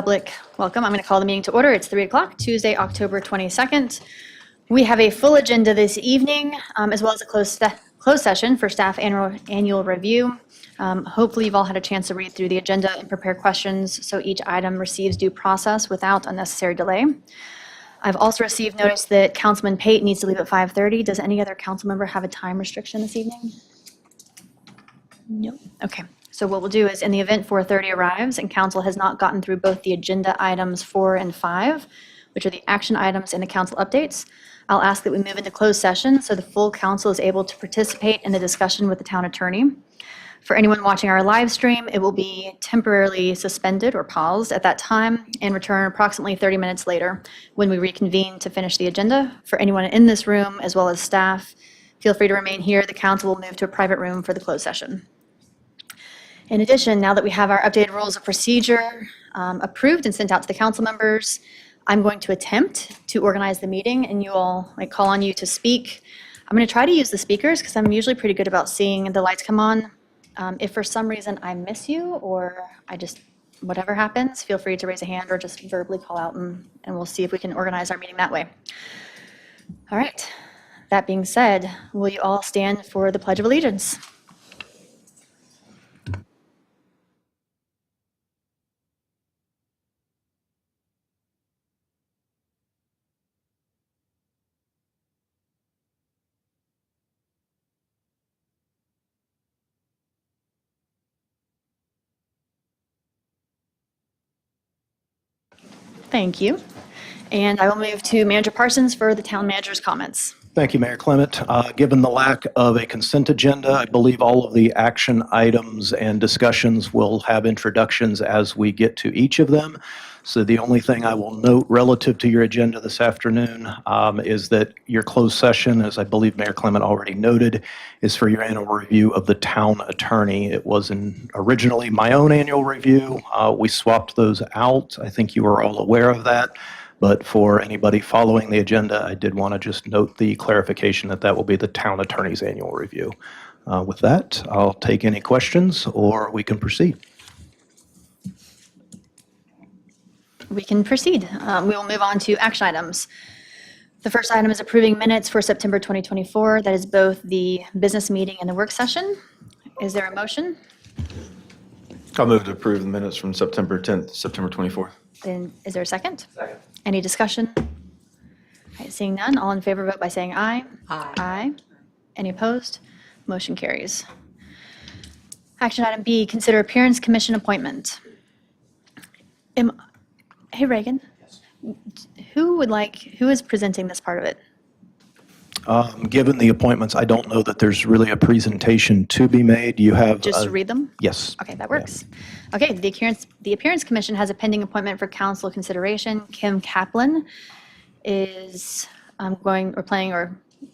public welcome. I'm going to call the meeting to order. It's 3 o'clock, Tuesday, October 22nd. We have a full agenda this evening, as well as a closed session for staff annual review. Hopefully, you've all had a chance to read through the agenda and prepare questions so each item receives due process without unnecessary delay. I've also received notice that Councilman Pate needs to leave at 5:30. Does any other council member have a time restriction this evening? No. Okay. So what we'll do is, in the event 4:30 arrives and council has not gotten through both the agenda items 4 and 5, which are the action items and the council updates, I'll ask that we move into closed session so the full council is able to participate in the discussion with the town attorney. For anyone watching our live stream, it will be temporarily suspended or paused at that time and return approximately 30 minutes later when we reconvene to finish the agenda. For anyone in this room, as well as staff, feel free to remain here. The council will move to a private room for the closed session. In addition, now that we have our updated rules of procedure approved and sent out to the council members, I'm going to attempt to organize the meeting and you all, I call on you to speak. I'm going to try to use the speakers because I'm usually pretty good about seeing the lights come on. If for some reason I miss you or whatever happens, feel free to raise a hand or just verbally call out and we'll see if we can organize our meeting that way. All right. That being said, will you all stand for the Pledge of Allegiance? Thank you. And I will move to Manager Parsons for the town manager's comments. Thank you, Mayor Clement. Given the lack of a consent agenda, I believe all of the action items and discussions will have introductions as we get to each of them. So the only thing I will note relative to your agenda this afternoon is that your closed session, as I believe Mayor Clement already noted, is for your annual review of the town attorney. It was originally my own annual review. We swapped those out. I think you were all aware of that. But for anybody following the agenda, I did want to just note the clarification that that will be the town attorney's annual review. With that, I'll take any questions or we can proceed. We can proceed. We will move on to action items. The first item is approving minutes for September 2024. That is both the business meeting and the work session. Is there a motion? I'll move to approve the minutes from September 10th, September 24th. Then is there a second? Second. Any discussion? All right, seeing none, all in favor vote by saying aye. Aye. Aye. Any opposed? Motion carries. Action item B, consider appearance commission appointment. Hey, Reagan. Yes. Who is presenting this part of it? Given the appointments, I don't know that there's really a presentation to be made. You have Just read them? Yes. Okay, that works. Okay, the Appearance Commission has a pending appointment for council consideration. Kim Kaplan is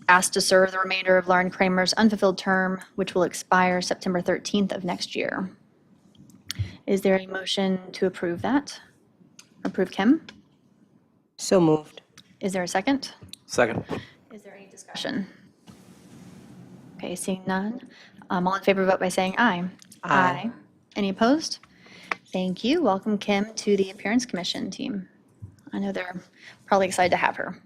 asked to serve the remainder of Lauren Kramer's unfulfilled term, which will expire September 13th of next year. Is there a motion to approve that? Approve Kim? So moved. Is there a second? Second. Is there any discussion? Okay, seeing none. All in favor vote by saying aye. Aye. Any opposed? Thank you. Welcome Kim to the Appearance Commission team. I know they're probably excited to have her.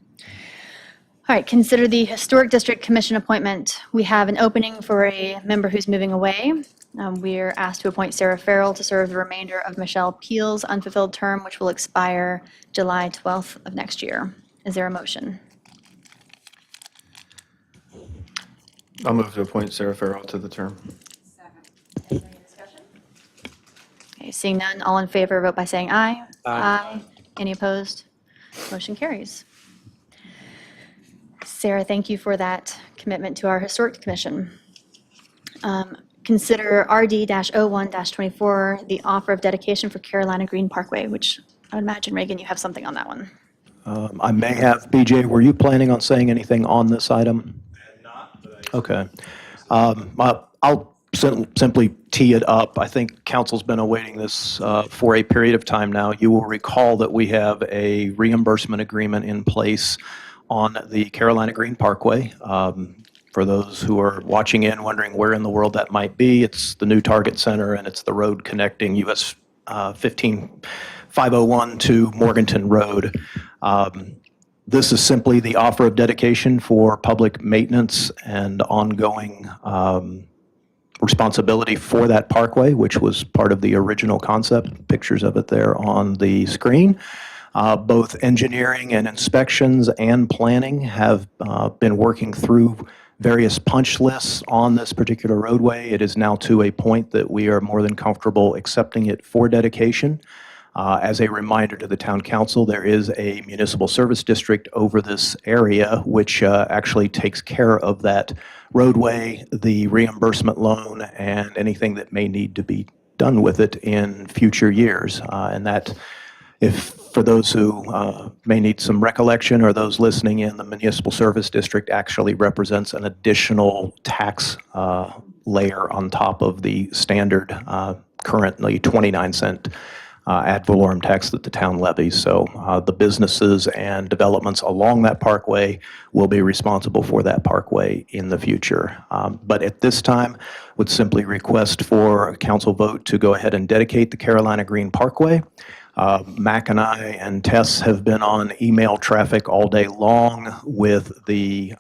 All right, consider the Historic District Commission appointment. We have an opening for a member who's moving away. We're asked to appoint Sarah Farrell to serve the remainder of Michelle Peel's unfulfilled term, which will expire July 12th of next year. Is there a motion? I'll move to appoint Sarah Farrell to the term. Any discussion? Okay, seeing none, all in favor vote by saying aye. Aye. Any opposed? Motion carries. Sarah, thank you for that commitment to our Historic Commission. Consider RD-01-24, the offer of dedication for Carolina Green Parkway, which I would imagine, Reagan, you have something on that one. I may have. BJ, were you planning on saying anything on this item? Okay. I'll simply tee it up. I think council's been awaiting this for a period of time now. You will recall that we have a reimbursement agreement in place on the Carolina Green Parkway. For those who are watching in, wondering where in the world that might be, it's the new Target Center and it's the road connecting US 15 501 to Morganton Road. This is simply the offer of dedication for public maintenance and ongoing responsibility for that parkway, which was part of the original concept. Pictures of it there on the screen. Both engineering and inspections and planning have been working through various punch lists on this particular roadway. It is now to a point that we are more than comfortable accepting it for dedication. As a reminder to the town council, there is a municipal service district over this area, which actually takes care of that roadway, the reimbursement loan, and anything that may need to be done with it in future years. And that, if for those who may need some recollection or those listening in, the municipal service district actually represents an additional tax layer on top of the standard currently 29-cent ad valorem tax that the town levies. So the businesses and developments along that parkway will be responsible for that parkway in the future. But at this time, would simply request for a council vote to go ahead and dedicate the Carolina Green Parkway. Mac and I and Tess have been on email traffic all day long with the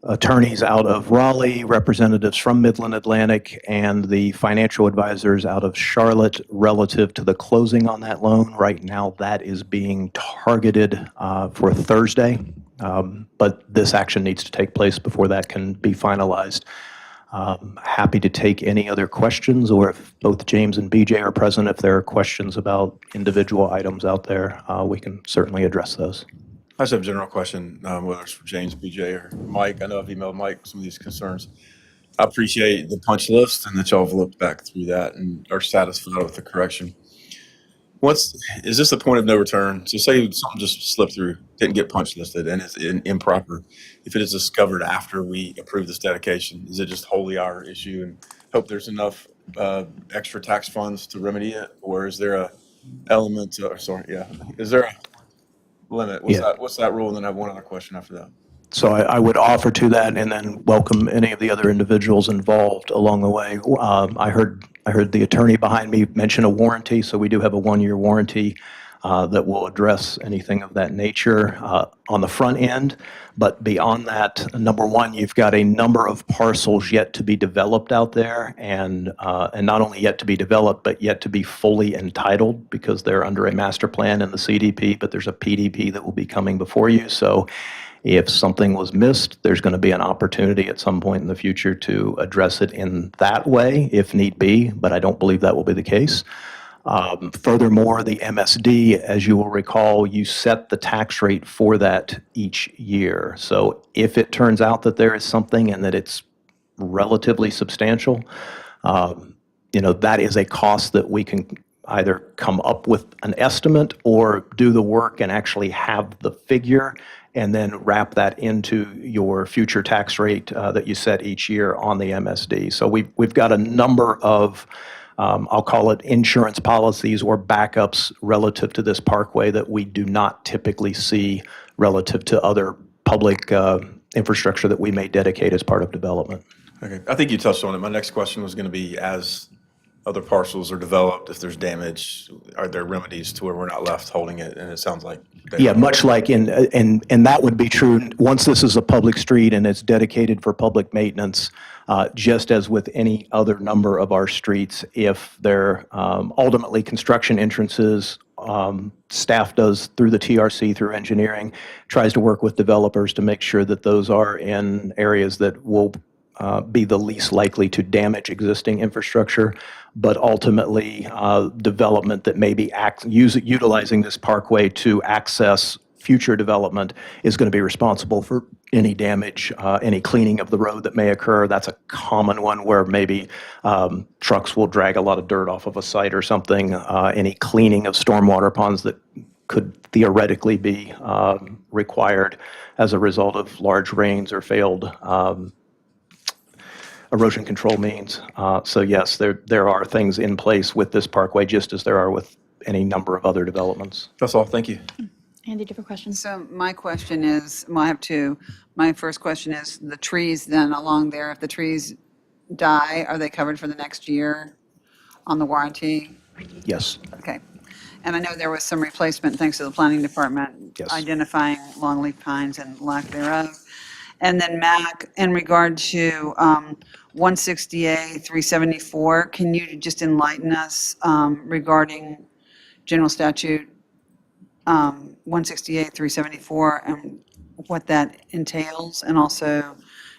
attorneys out of Raleigh, representatives from Midland Atlantic, and the financial advisors out of Charlotte relative to the closing on that loan. Right now, that is being targeted for Thursday, but this action needs to take place before that can be finalized. Happy to take any other questions, or if both James and BJ are present, if there are questions about individual items out there, we can certainly address those. I just have a general question, whether it's for James, BJ, or Mike. I know I've emailed Mike some of these concerns. I appreciate the punch list and that y'all have looked back through that and are satisfied with the correction. Is this a point of no return? So say something just slipped through, didn't get punch listed, and it's improper. If it is discovered after we approve this dedication, is it just wholly our issue and hope there's enough extra tax funds to remedy it? Or is there a element, is there a limit? What's that rule? And then I have one other question after that. So I would offer to that and then welcome any of the other individuals involved along the way. I heard the attorney behind me mention a warranty, so we do have a 1-year warranty that will address anything of that nature on the front end. But beyond that, number one, you've got a number of parcels yet to be developed out there, and not only yet to be developed, but yet to be fully entitled because they're under a master plan in the CDP, but there's a PDP that will be coming before you. So if something was missed, there's going to be an opportunity at some point in the future to address it in that way, if need be, but I don't believe that will be the case. Furthermore, the MSD, as you will recall, you set the tax rate for that each year. So if it turns out that there is something and that it's relatively substantial, that is a cost that we can either come up with an estimate or do the work and actually have the figure and then wrap that into your future tax rate that you set each year on the MSD. So we've got a number of I'll call it insurance policies or backups relative to this parkway that we do not typically see relative to other public infrastructure that we may dedicate as part of development. Okay, I think you touched on it. My next question was going to be, as other parcels are developed, if there's damage, are there remedies to where we're not left holding it? And it sounds like yeah, much like and that would be true once this is a public street and it's dedicated for public maintenance. Just as with any other number of our streets, if they're ultimately construction entrances, staff does through the TRC, through engineering, tries to work with developers to make sure that those are in areas that will be the least likely to damage existing infrastructure. But ultimately, development that may be utilizing this parkway to access future development is going to be responsible for any damage, any cleaning of the road that may occur. That's a common one where maybe trucks will drag a lot of dirt off of a site or something. Any cleaning of stormwater ponds that could theoretically be required as a result of large rains or failed erosion control means. So yes, there are things in place with this parkway, just as there are with any number of other developments. That's all. Thank you. Andy, different questions? So my question is, well, I have two. My first question is the trees then along there, if the trees die, are they covered for the next year on the warranty? Yes. Okay. And I know there was some replacement thanks to the planning department Yes. identifying longleaf pines and lack thereof. And then Mac, in regard to 160A 374, can you just enlighten us regarding General Statute 160A 374 and what that entails? And also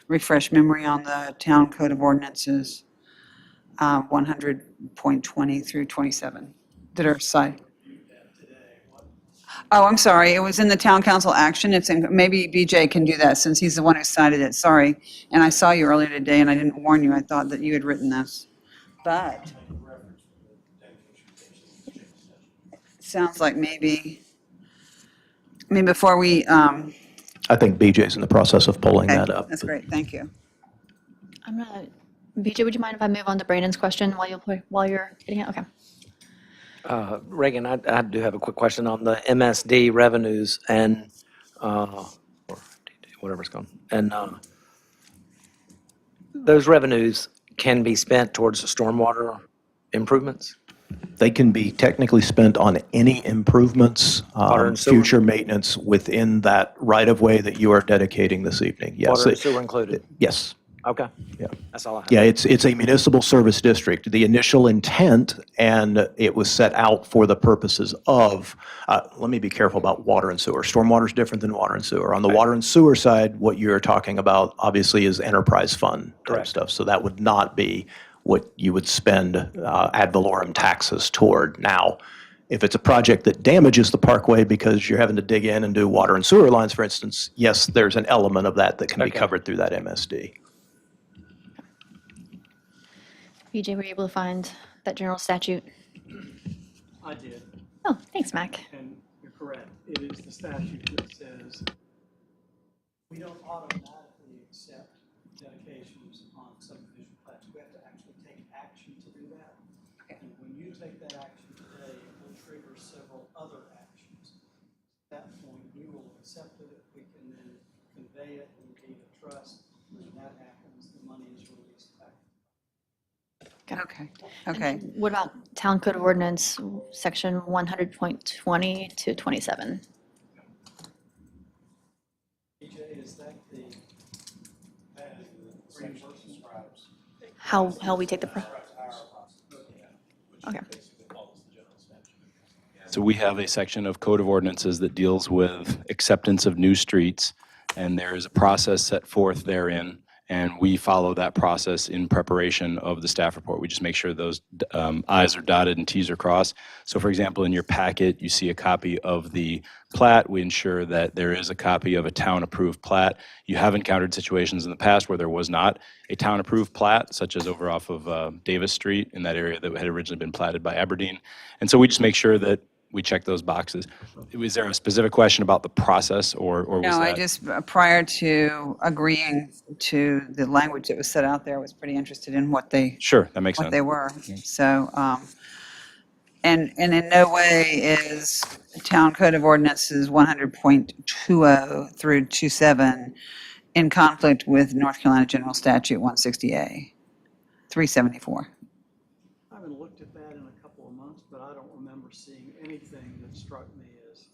refresh memory on the Town Code of Ordinances 100.20 through 27 that are cited. Oh, I'm sorry, it was in the town council action, it's in, maybe BJ can do that since he's the one who cited it, sorry. And I saw you earlier today and I didn't warn you, I thought that you had written this. But sounds like maybe before we, I think BJ's in the process of pulling okay, that up. that's great, thank you. I'm gonna, BJ, would you mind if I move on to Brandon's question while you're getting it? Okay. Reagan, I do have a quick question on the MSD revenues and, or whatever it's called. And those revenues can be spent towards stormwater improvements? They can be technically spent on any improvements, Water and sewer? future maintenance within that right-of-way that you are dedicating this evening. Yes. Water and sewer included? Yes. Okay. Yeah. That's all I have. Yeah, it's a municipal service district. The initial intent, and it was set out for the purposes of, let me be careful about water and sewer. Stormwater is different than water and sewer. On the water and sewer side, what you're talking about obviously is enterprise fund type Correct. stuff. So that would not be what you would spend ad valorem taxes toward. Now, if it's a project that damages the parkway because you're having to dig in and do water and sewer lines, for instance, yes, there's an element of that that can be Okay. covered through that MSD. BJ, were you able to find that general statute? I did, Oh, thanks, Mac. and you're correct. It is the statute that says we don't automatically accept dedications on subdivision plats. We have to actually take action to do that. And when you take that action today, it will trigger several other actions. At that point, we will accept it. We can then convey it in deed of trust. When that happens, the money is released back. Okay. What about Town Code of Ordinance, section 100.20 to 27? BJ, is that the reimbursement? How we take the, okay. So we have a section of Code of Ordinances that deals with acceptance of new streets, and there is a process set forth therein, and we follow that process in preparation of the staff report. We just make sure those I's are dotted and T's are crossed. So for example, in your packet, you see a copy of the plat. We ensure that there is a copy of a town-approved plat. You have encountered situations in the past where there was not a town-approved plat, such as over off of Davis Street in that area that had originally been platted by Aberdeen. And so we just make sure that we check those boxes. Was there a specific question about the process, or was No, that? I just, prior to agreeing to the language that was set out there, was pretty interested in what they Sure, that makes what sense. they were. So, and in no way is Town Code of Ordinances 100.20 through 27 in conflict with North Carolina General Statute 160A 374. I haven't looked at that in a couple of months, but I don't remember seeing anything that struck me as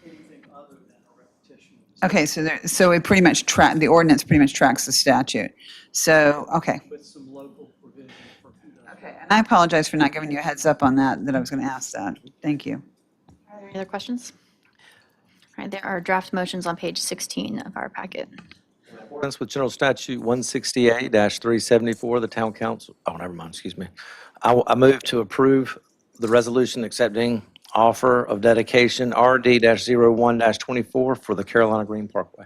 anything other than a repetition. Okay, so it pretty much the ordinance pretty much tracks the statute. So, okay. With some local provision for. Okay, and I apologize for not giving you a heads up on that I was going to ask that. Thank you. Are there any other questions? All right, there are draft motions on page 16 of our packet. In accordance with General Statute 168-374, the town council, oh, never mind, excuse me. I move to approve the resolution accepting offer of dedication RD-01-24 for the Carolina Green Parkway.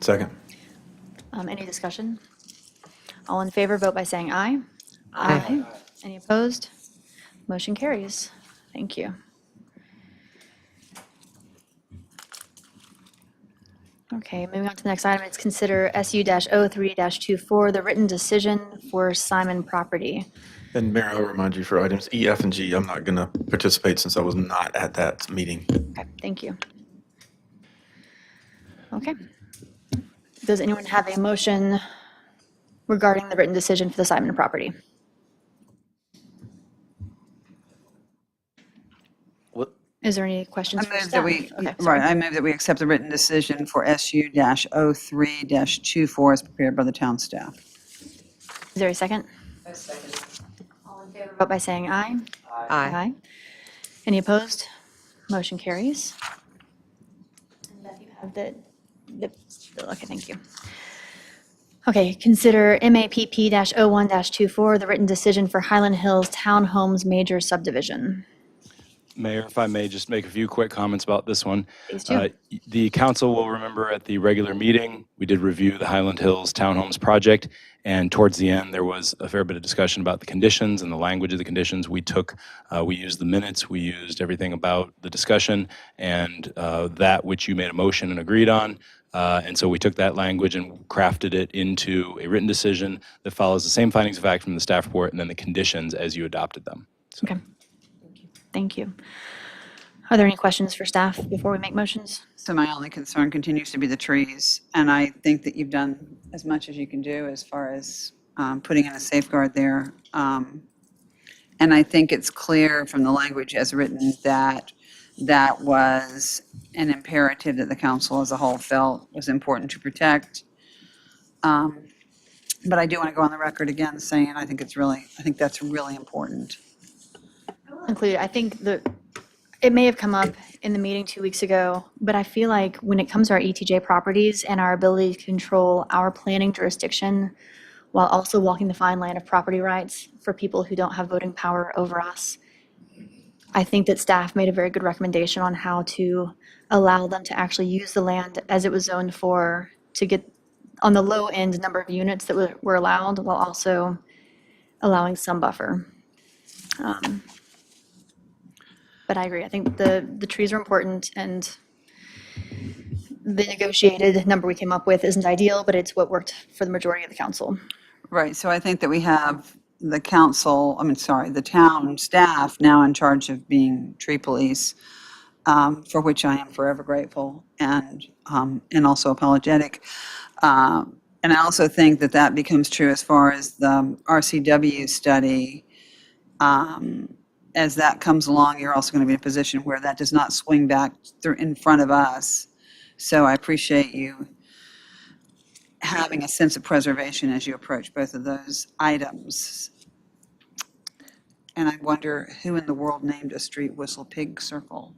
Second. Any discussion? All in favor, vote by saying aye. Aye. Any opposed? Motion carries. Thank you. Okay, moving on to the next item, it's consider SU-03-24, the written decision for Simon Property. And Mayor, I'll remind you for items E, F, and G, I'm not going to participate since I was not at that meeting. Okay, thank you. Okay. Does anyone have a motion regarding the written decision for the Simon property? What- Is there any questions I for move staff? that we, Okay, sorry. right, I move that we accept the written decision for SU-03-24 as prepared by the town staff. Is there a second? All in favor, vote by saying aye. Aye. Any opposed? Motion carries. And Beth, you have okay, thank you. Okay, consider MAPP-01-24, the written decision for Highland Hills Townhomes Major Subdivision. Mayor, if I may just make a few quick comments about this one. Please do. The council will remember at the regular meeting, we did review the Highland Hills Townhomes project, and towards the end, there was a fair bit of discussion about the conditions and the language of the conditions. We used the minutes, we used everything about the discussion, and that which you made a motion and agreed on. And so we took that language and crafted it into a written decision that follows the same findings of fact from the staff report and then the conditions as you adopted them. Okay. Thank you. Are there any questions for staff before we make motions? So my only concern continues to be the trees, and I think that you've done as much as you can do as far as putting in a safeguard there. And I think it's clear from the language as written that that was an imperative that the council as a whole felt was important to protect. But I do want to go on the record again saying I think that's really important. Include, I think it may have come up in the meeting 2 weeks ago, but I feel like when it comes to our ETJ properties and our ability to control our planning jurisdiction while also walking the fine line of property rights for people who don't have voting power over us, I think that staff made a very good recommendation on how to allow them to actually use the land as it was zoned for, to get on the low end number of units that were allowed while also allowing some buffer. But I agree. I think the trees are important, and the negotiated number we came up with isn't ideal, but it's what worked for the majority of the council. Right, so I think that we have the town staff now in charge of being tree police, for which I am forever grateful and also apologetic. And I also think that that becomes true as far as the RCW study. As that comes along, you're also going to be in a position where that does not swing back in front of us. So I appreciate you having a sense of preservation as you approach both of those items. And I wonder who in the world named a street Whistle Pig Circle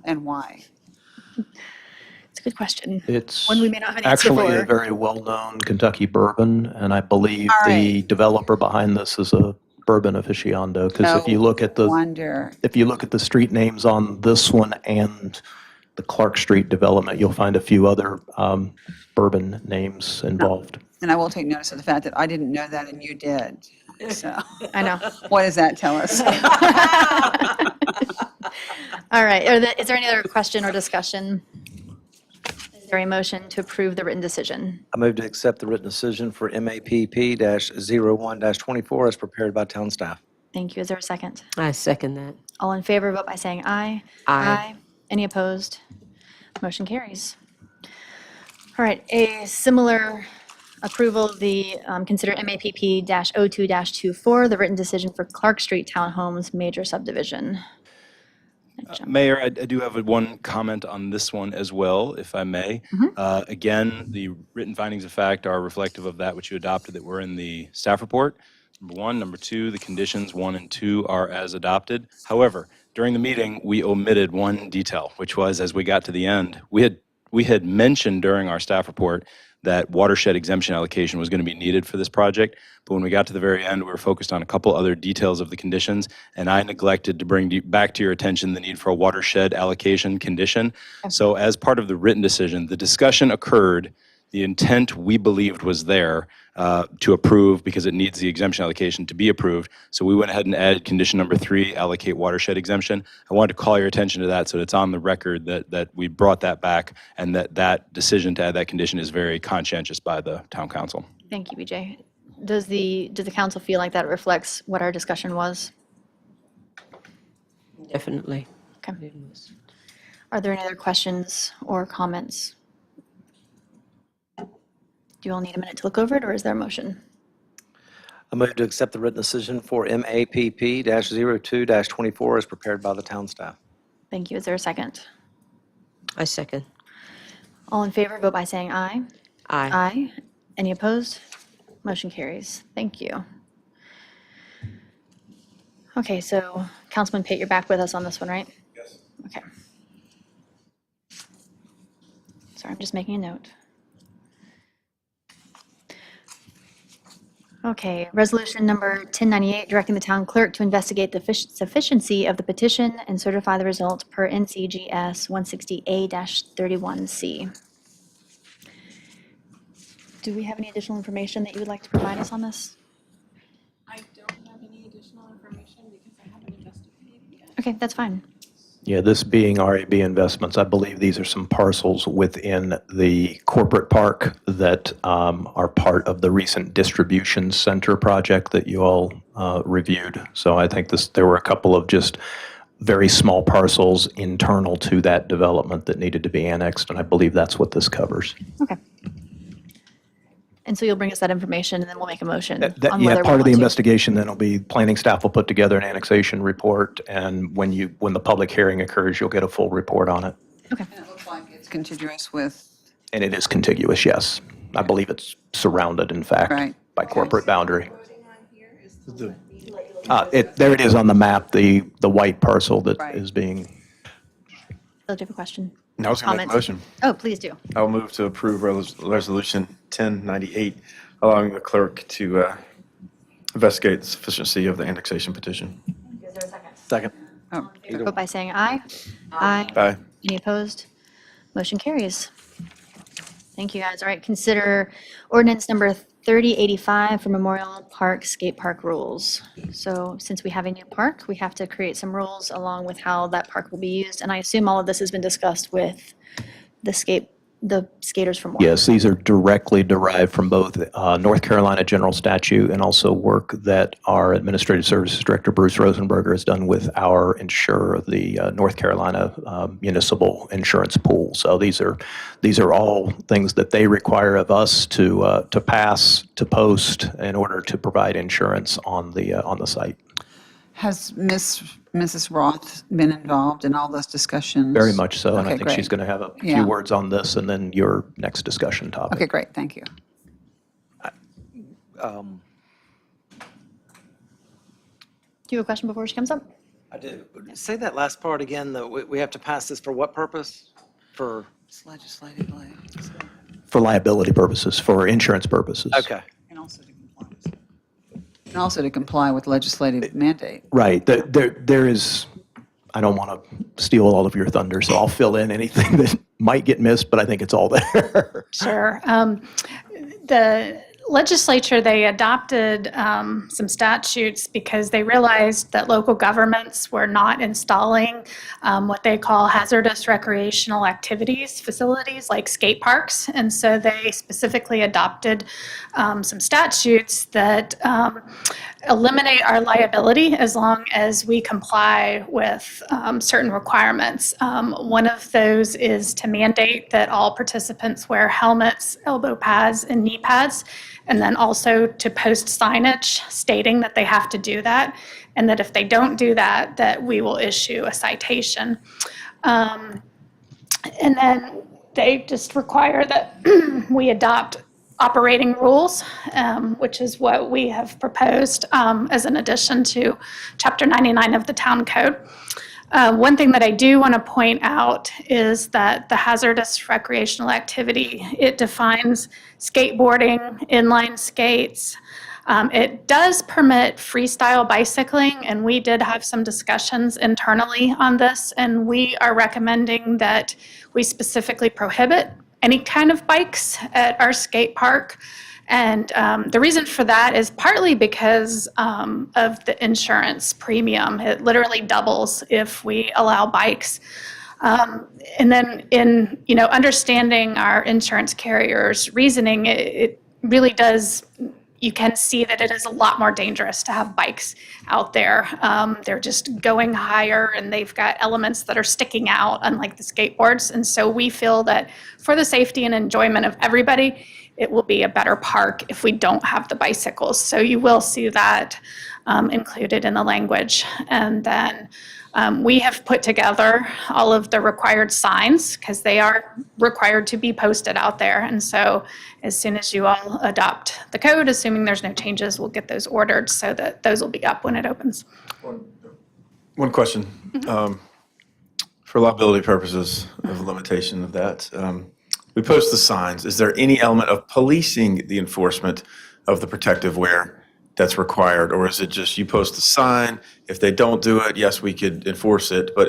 and why? It's a good question. It's One we may not have an answer actually a for. very well-known Kentucky bourbon, and I believe All the right. developer behind this is a bourbon aficionado. Because if you look at the street names on this one and the Clark Street development, you'll find a few other bourbon names involved. And I will take notice of the fact that I didn't know that and you did. So I know. what does that tell us? All right. Is there any other question or discussion? Is there a motion to approve the written decision? I move to accept the written decision for MAPP-01-24 as prepared by town staff. Thank you. Is there a second? I second that. All in favor, vote by saying aye. Aye. Any opposed? Motion carries. All right, a similar approval, consider MAPP-02-24, the written decision for Clark Street Townhomes Major Subdivision. Mayor, I do have one comment on this one as well, if I may. Again, the written findings of fact are reflective of that which you adopted that were in the staff report. Number one. Number two, the conditions 1 and 2 are as adopted. However, during the meeting, we omitted one detail, which was as we got to the end, we had mentioned during our staff report that watershed exemption allocation was going to be needed for this project. But when we got to the very end, we were focused on a couple other details of the conditions, and I neglected to bring back to your attention the need for a watershed allocation condition. So as part of the written decision, the discussion occurred, the intent we believed was there to approve because it needs the exemption allocation to be approved. So we went ahead and added condition number 3, allocate watershed exemption. I wanted to call your attention to that so it's on the record that we brought that back and that decision to add that condition is very conscientious by the town council. Thank you, BJ. Does the council feel like that reflects what our discussion was? Definitely. Okay. Are there any other questions or comments? Do you all need a minute to look over it, or is there a motion? I move to accept the written decision for MAPP-02-24 as prepared by the town staff. Thank you. Is there a second? I second. All in favor, vote by saying aye. Aye. Aye. Any opposed? Motion carries. Thank you. Okay, so Councilman Pate, you're back with us on this one, right? Yes. Okay. Sorry, I'm just making a note. Okay, resolution number 1098, directing the town clerk to investigate the sufficiency of the petition and certify the result per NCGS 160A-31C. Do we have any additional information that you would like to provide us on this? I don't have any additional information because I haven't investigated yet. Okay, that's fine. Yeah, this being RAB Investments, I believe these are some parcels within the corporate park that are part of the recent distribution center project that you all reviewed. So I think there were a couple of just very small parcels internal to that development that needed to be annexed, and I believe that's what this covers. Okay. And so you'll bring us that information, and then we'll make a motion on Yeah, whether we part of want the to. investigation then will be planning staff will put together an annexation report, and when the public hearing occurs, you'll get a full report on it. Okay, And it looks like it's contiguous with, And it is contiguous, yes. I believe it's surrounded, in fact, Right. by corporate boundary. There it is on the map, the white parcel that Right. is being, so do you have a question? I was going to make a Comments? motion. Oh, please do. I'll move to approve Resolution 1098, allowing the clerk to investigate the sufficiency of the annexation petition. Is there a second? Second. oh, Vote by saying aye. Aye. Aye. Any opposed? Motion carries. Thank you, guys. All right, consider ordinance number 3085 for Memorial Park Skate Park rules. So since we have a new park, we have to create some rules along with how that park will be used. And I assume all of this has been discussed with the skaters from Warren. yes, these are directly derived from both North Carolina general statute and also work that our Administrative Services Director, Bruce Rosenberger, has done with our insurer, the North Carolina Municipal Insurance Pool. So these are all things that they require of us to pass, to post in order to provide insurance on the site. has Mrs. Roth been involved in all those discussions? Very much so, and I Okay, think she's great. going to have a Yeah. few words on this and then your next discussion topic. Okay, great, thank you. Um, Do you have a question before she comes up? I do. Say that last part again, though. We have to pass this for what purpose? For, It's legislatively. For liability purposes, for insurance purposes. okay. And also to comply with legislative mandate. Right. There is, I don't want to steal all of your thunder, so I'll fill in anything that might get missed, but I think it's all there. Sure. The legislature, they adopted some statutes because they realized that local governments were not installing what they call hazardous recreational activities facilities like skate parks. And so they specifically adopted some statutes that eliminate our liability as long as we comply with certain requirements. One of those is to mandate that all participants wear helmets, elbow pads, and knee pads, and then also to post signage stating that they have to do that, and that if they don't do that, that we will issue a citation. And then they just require that we adopt operating rules, which is what we have proposed as an addition to Chapter 99 of the Town Code. One thing that I do want to point out is that the hazardous recreational activity, it defines skateboarding, inline skates. It does permit freestyle bicycling, and we did have some discussions internally on this, and we are recommending that we specifically prohibit any kind of bikes at our skate park. And the reason for that is partly because of the insurance premium. It literally doubles if we allow bikes. And then in understanding our insurance carrier's reasoning, it really does, you can see that it is a lot more dangerous to have bikes out there. They're just going higher and they've got elements that are sticking out, unlike the skateboards. And so we feel that for the safety and enjoyment of everybody, it will be a better park if we don't have the bicycles. So you will see that included in the language. And then We have put together all of the required signs because they are required to be posted out there. And so as soon as you all adopt the code, assuming there's no changes, we'll get those ordered so that those will be up when it opens. One question. For liability purposes of limitation of that, we post the signs. Is there any element of policing the enforcement of the protective wear that's required? Or is it just you post the sign? If they don't do it, yes, we could enforce it. But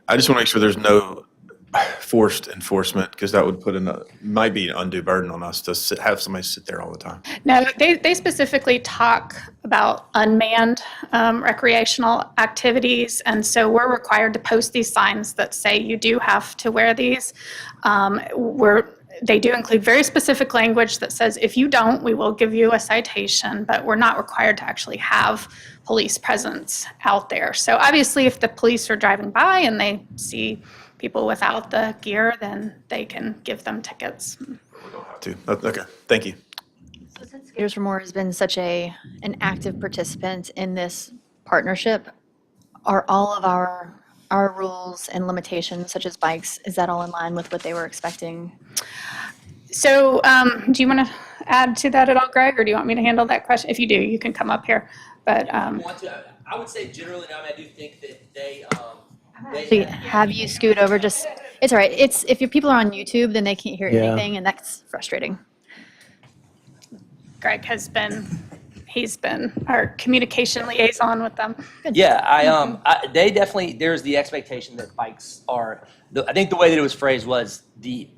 I just want to make sure there's no forced enforcement, because that would might be an undue burden on us to have somebody sit there all the time. No, they specifically talk about unmanned recreational activities, and so we're required to post these signs that say you do have to wear these. They do include very specific language that says if you don't, we will give you a citation, but we're not required to actually have police presence out there. So obviously, if the police are driving by and they see people without the gear, then they can give them tickets. Okay, thank you. So since Skaters for More has been such an active participant in this partnership, are all of our rules and limitations, such as bikes, is that all in line with what they were expecting? So do you want to add to that at all, Greg, or do you want me to handle that question? If you do, you can come up here. But I would say generally, no, I do think that they So have you scoot over? It's all right. If your people are on YouTube, then they can't hear anything, and that's frustrating. Greg he's been our communication liaison with them. Yeah, they definitely, there's the expectation that bikes are, I think the way that it was phrased was the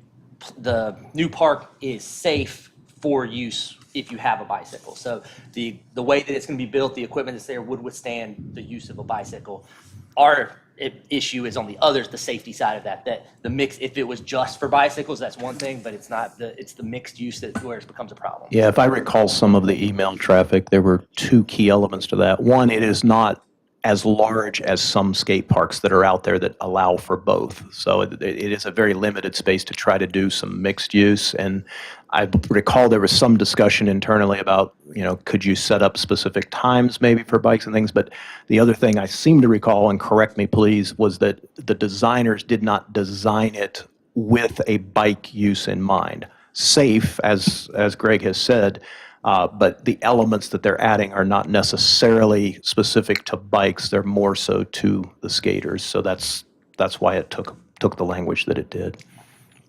new park is safe for use if you have a bicycle. So the way that it's going to be built, the equipment that's there would withstand the use of a bicycle. Our issue is on the safety side of that the mix, if it was just for bicycles, that's one thing, but it's not it's the mixed use where it becomes a problem. Yeah, if I recall some of the email traffic, there were two key elements to that. One, it is not as large as some skate parks that are out there that allow for both. So it is a very limited space to try to do some mixed use. And I recall there was some discussion internally about, could you set up specific times maybe for bikes and things? But the other thing I seem to recall, and correct me please, was that the designers did not design it with a bike use in mind. Safe, as Greg has said, but the elements that they're adding are not necessarily specific to bikes. They're more so to the skaters. So that's why it took the language that it did.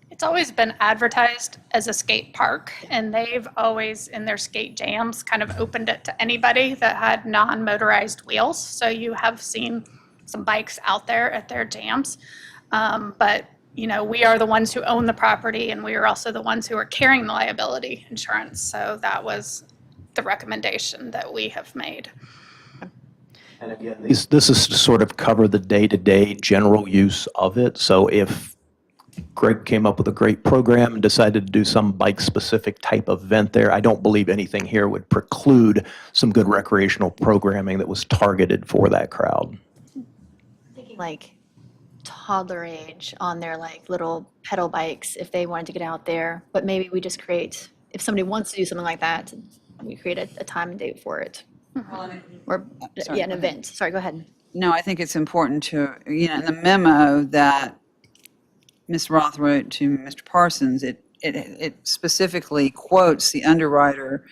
It's always been advertised as a skate park, and they've always, in their skate jams, kind of opened it to anybody that had non-motorized wheels. So you have seen some bikes out there at their jams. But we are the ones who own the property, and we are also the ones who are carrying the liability insurance. So that was the recommendation that we have made. And again, this is to sort of cover the day-to-day general use of it. So if Greg came up with a great program and decided to do some bike-specific type of event there, I don't believe anything here would preclude some good recreational programming that was targeted for that crowd. Thinking like toddler age on their little pedal bikes if they wanted to get out there, but maybe we just create, if somebody wants to do something like that, we create a time and date for it. Or an event. Sorry, go ahead. No, I think it's important to, in the memo that Ms. Roth wrote to Mr. Parsons, it specifically quotes the underwriter,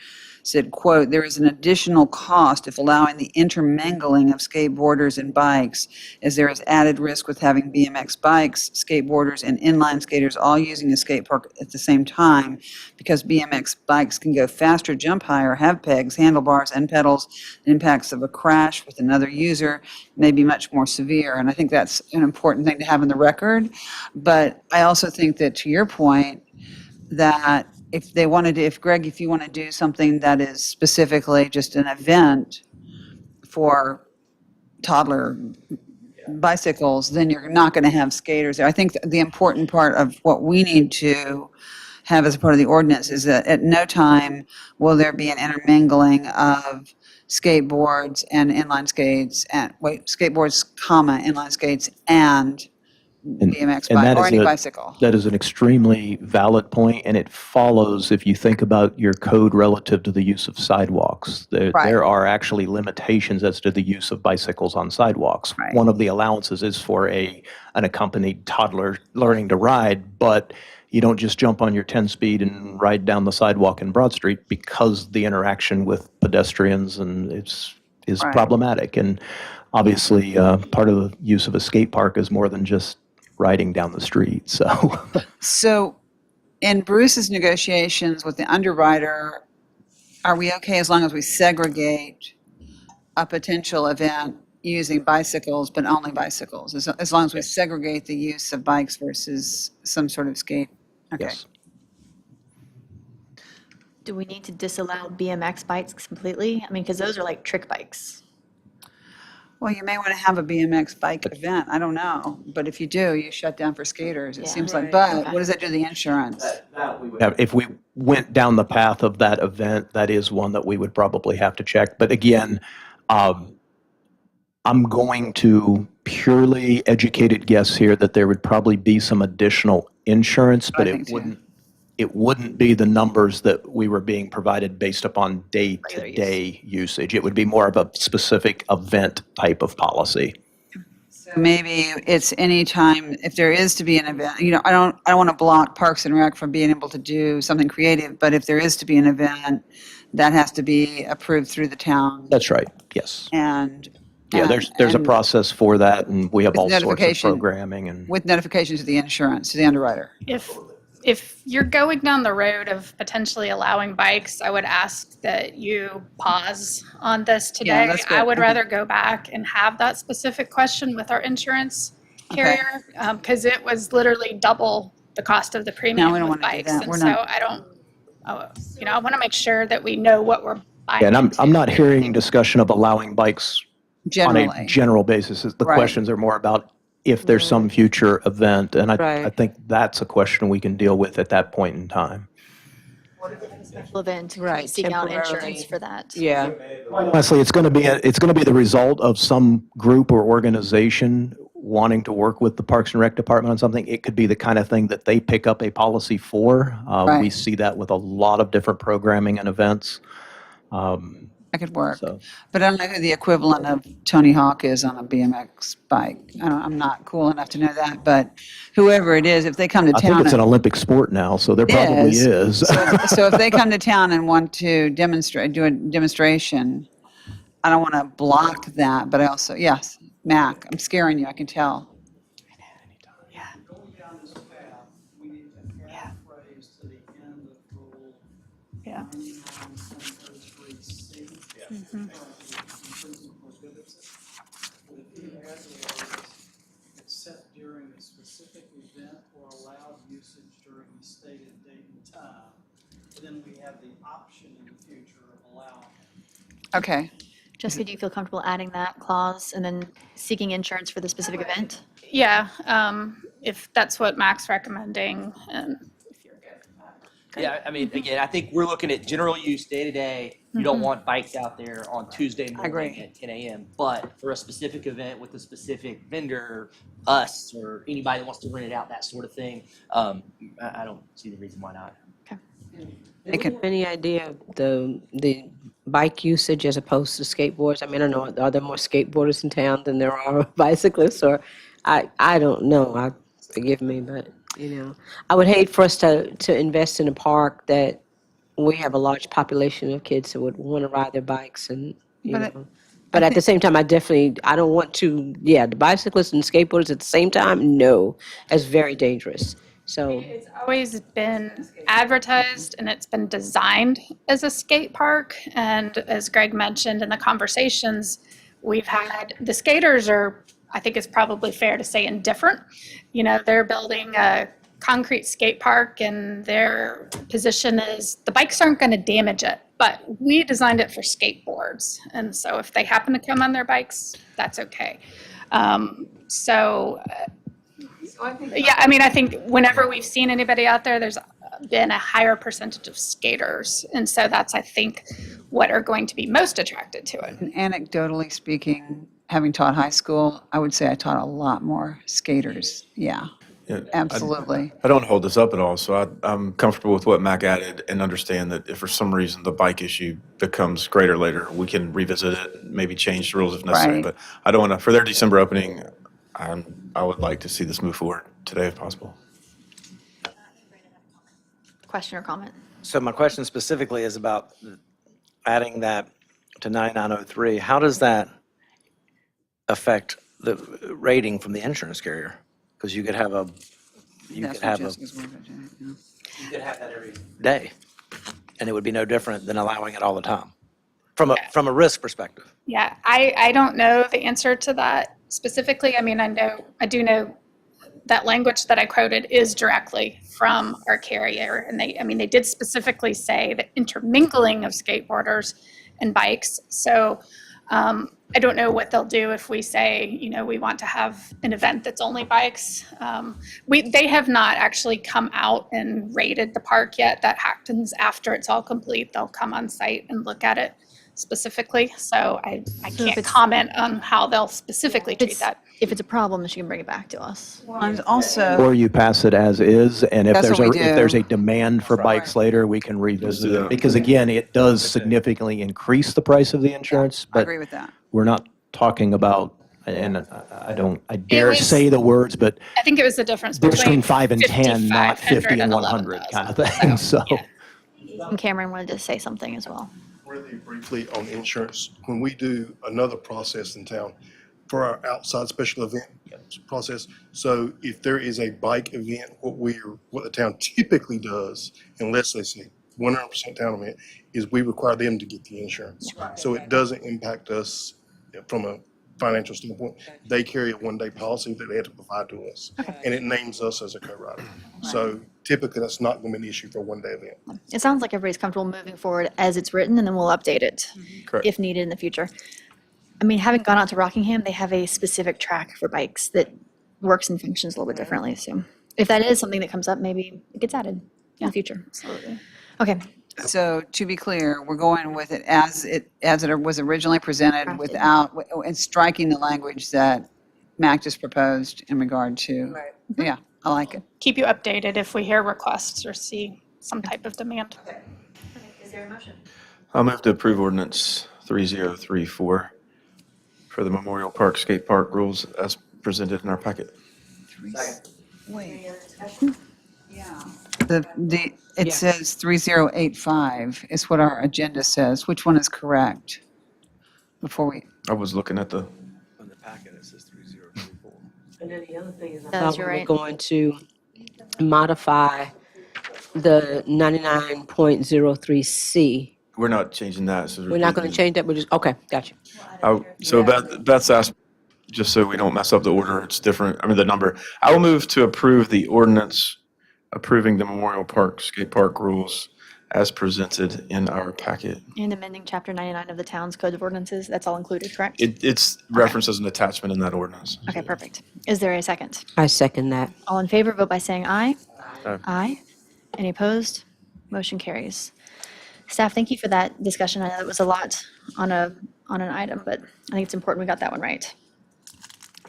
said, quote, "There is an additional cost if allowing the intermingling of skateboarders and bikes, as there is added risk with having BMX bikes, skateboarders, and inline skaters all using a skate park at the same time, because BMX bikes can go faster, jump higher, have pegs, handlebars, and pedals. The impacts of a crash with another user may be much more severe." And I think that's an important thing to have in the record. But I also think that, to your point, that Greg, if you want to do something that is specifically just an event for toddler bicycles, then you're not going to have skaters there. I think the important part of what we need to have as a part of the ordinance is that at no time will there be an intermingling of skateboards and inline skates skateboards, inline skates, and BMX and bike that or is any a- bicycle. That is an extremely valid point, and it follows if you think about your code relative to the use of sidewalks. There Right. are actually limitations as to the use of bicycles on sidewalks. Right. One of the allowances is for an accompanied toddler learning to ride, but you don't just jump on your 10-speed and ride down the sidewalk in Broad Street because the interaction with pedestrians and is Right. problematic. And obviously, part of the use of a skate park is more than just riding down the street, so. So in Bruce's negotiations with the underwriter, are we okay as long as we segregate a potential event using bicycles, but only bicycles? As long as we segregate the use of bikes versus some sort of skate? Okay. Yes. Do we need to disallow BMX bikes completely? I mean, because those are like trick bikes. Well, you may want to have a BMX bike event. I don't know. But if you do, you shut down for skaters, it Yeah. seems like. Right. But Okay. what does that do to the insurance? If we went down the path of that event, that is one that we would probably have to check. But again, I'm going to purely educated guess here that there would probably be some additional insurance, but I think too. it wouldn't be the numbers that we were being provided based upon Regular day-to-day usage. It would be more of a specific event type of policy. So maybe it's any time, if there is to be an event, I don't want to block Parks and Rec from being able to do something creative, but if there is to be an event, that has to be approved through the town. That's right, yes. And. Yeah, there's a and process for that, and we have With all sorts of notification. programming and. With notification to the insurance, to the underwriter. If you're going down the road of potentially allowing bikes, I would ask that you pause on this today. that's good. I would Okay. rather go back and have that specific question with our insurance carrier, because it was literally double the cost of the premium we don't with wanna do bikes. that. And We're so not- I don't, I want to make sure that we know what we're buying Yeah, and I'm into. not hearing discussion of allowing bikes on a Generally. general basis. The Right. questions are more about if there's some future event, and I Right. think that's a question we can deal with at that point in time. Special event, Right, seek out temporarily. insurance for that. Yeah. Honestly, it's going to be the result of some group or organization wanting to work with the Parks and Rec Department on something. It could be the kind of thing that they pick up a policy for. We Right. see that with a lot of different programming and events. That could work. So But I don't know who the equivalent of Tony Hawk is on a BMX bike. I'm not cool enough to know that, but whoever it is, if they come to I think town. it's an Olympic sport now, so there It probably is. is. So if they come to town and want to do a demonstration, I don't want to block that, but I also, yes, Mac, I'm scaring you, I can tell. Going down this path, we need to add a phrase to the end of Rule Yeah. 99.03C. Principle prohibits it. But if you add the words, except during a specific event or allowed usage during the stated date and time, then we have the option in the future of allowing it. Okay, Jessica, do you feel comfortable adding that clause and then seeking insurance for the specific event? Yeah, if that's what Mac's recommending, and if you're good with that. Yeah, I mean, again, I think we're looking at general use day to day. You don't want bikes out there on Tuesday morning agree. at 10 a.m. But for a specific event with a specific vendor, us or anybody that wants to rent it out, that sort of thing, I don't see the reason why not. they can, Any idea of the bike usage as opposed to skateboards? I mean, I don't know, are there more skateboarders in town than there are bicyclists? Or, I don't know, forgive me, but, I would hate for us to invest in a park that we have a large population of kids who would want to ride their bikes and, But at the same time, I don't want to, the bicyclists and skateboarders at the same time, no, that's very dangerous. So, It's always been advertised and it's been designed as a skate park. And as Greg mentioned in the conversations we've had, the skaters are, I think it's probably fair to say, indifferent. They're building a concrete skate park and their position is the bikes aren't going to damage it, but we designed it for skateboards. And so if they happen to come on their bikes, that's okay. Yeah, I mean, I think whenever we've seen anybody out there, there's been a higher percentage of skaters. And so that's, I think, what are going to be most attracted to it. and anecdotally speaking, having taught high school, I would say I taught a lot more skaters. Yeah, Yeah, absolutely. I don't hold this up at all, so I'm comfortable with what Mac added and understand that if for some reason the bike issue becomes greater later, we can revisit it, maybe change the rules if necessary. Right. But I don't want to, for their December opening, I would like to see this move forward today if possible. Question or comment? So my question specifically is about adding that to 9903. How does that affect the rating from the insurance carrier? Because you could have a, That's what Jessica's worried about, yeah. you could have that every day, and it would be no different than allowing it all the time, from a risk perspective. Yeah, I don't know the answer to that specifically. I mean, I do know that language that I quoted is directly from our carrier. And they did specifically say that intermingling of skateboarders and bikes. So I don't know what they'll do if we say, we want to have an event that's only bikes. They have not actually come out and rated the park yet. That happens after it's all complete. They'll come on site and look at it specifically. So I can't it's- comment on how they'll specifically treat that. If it's a problem, then she can bring it back to us. And also, Or you pass it as is, and if That's there's what we if there's do. a demand for bikes later, we can revisit it. Because again, it does significantly increase the price of the insurance, I but agree with that. we're not talking about, and I dare was- say the words, but I think it was the difference between 5 and 10, not 50 5,500 and 100 kind of thing, so. And Cameron wanted to say something as well. Really briefly on insurance, when we do another process in town for our outside special event process, so if there is a bike event, what the town typically does, unless they say 100% town event, is we require them to get the insurance. So it doesn't impact us from a financial standpoint. They carry a one-day policy that they have to provide to us, and it names us as a co-rider. So typically, that's not going to be an issue for a one-day event. It sounds like everybody's comfortable moving forward as it's written, and then we'll update it Correct. if needed in the future. I mean, having gone out to Rockingham, they have a specific track for bikes that works and functions a little bit differently. So if that is something that comes up, maybe it gets added in the future. Absolutely. Okay, So to be clear, we're going with it as it was originally presented Crafted. without, and striking the language that Mac just proposed in regard to. Yeah, I like it. Keep you updated if we hear requests or see some type of demand. is there a motion? I'll move to approve ordinance 3034 for the Memorial Park skate park rules as presented in our packet. Wait. It says 3085 is what our agenda says. Which one is correct? Before we, I was looking at the, In the packet, it says 3034. And then the other thing is, I That's thought we your were right. going to modify the 99.03C. we're not changing that. So We're not going to change that, we're just, okay, gotcha. So Beth's asked, just so we don't mess up the order, it's different, I mean, the number. I will move to approve the ordinance approving the Memorial Park skate park rules as presented in our packet. And amending Chapter 99 of the town's Code of Ordinances, that's all included, correct? It's referenced as an attachment in that ordinance. Okay, perfect. Is there a second? I second that. All in favor, vote by saying aye. Aye. Aye. Any opposed? Motion carries. Staff, thank you for that discussion. I know it was a lot on an item, but I think it's important we got that one right.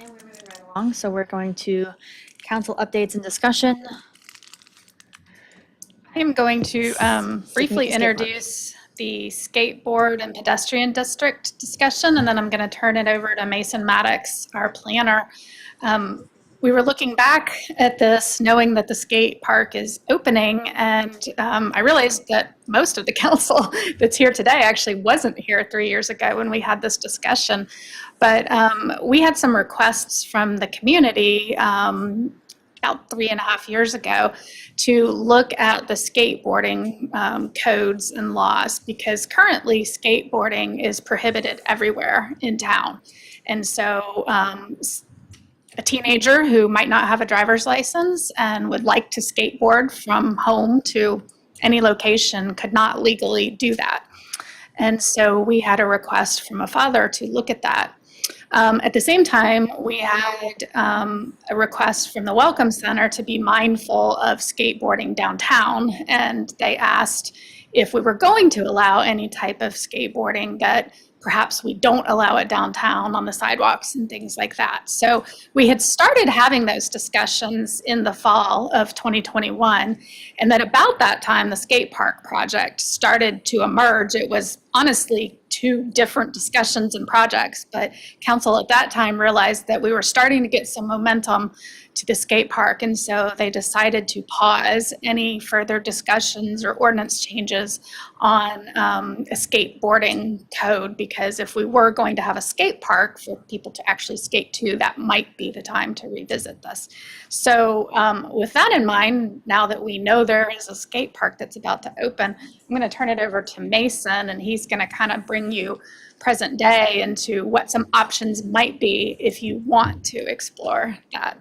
And we're moving right along, so we're going to council updates and discussion. I am going to briefly skate park. introduce the skateboard and pedestrian district discussion, and then I'm going to turn it over to Mason Maddox, our planner. We were looking back at this, knowing that the skate park is opening, and I realized that most of the council that's here today actually wasn't here 3 years ago when we had this discussion. But we had some requests from the community about 3.5 years ago to look at the skateboarding codes and laws, because currently skateboarding is prohibited everywhere in town. And so a teenager who might not have a driver's license and would like to skateboard from home to any location could not legally do that. And so we had a request from a father to look at that. At the same time, we had a request from the Welcome Center to be mindful of skateboarding downtown, and they asked if we were going to allow any type of skateboarding, that perhaps we don't allow it downtown on the sidewalks and things like that. So we had started having those discussions in the fall of 2021. And then about that time, the skate park project started to emerge. It was honestly 2 different discussions and projects, but council at that time realized that we were starting to get some momentum to the skate park. And so they decided to pause any further discussions or ordinance changes on a skateboarding code, because if we were going to have a skate park for people to actually skate to, that might be the time to revisit this. So with that in mind, now that we know there is a skate park that's about to open, I'm going to turn it over to Mason, and he's going to kind of bring you present day into what some options might be if you want to explore that.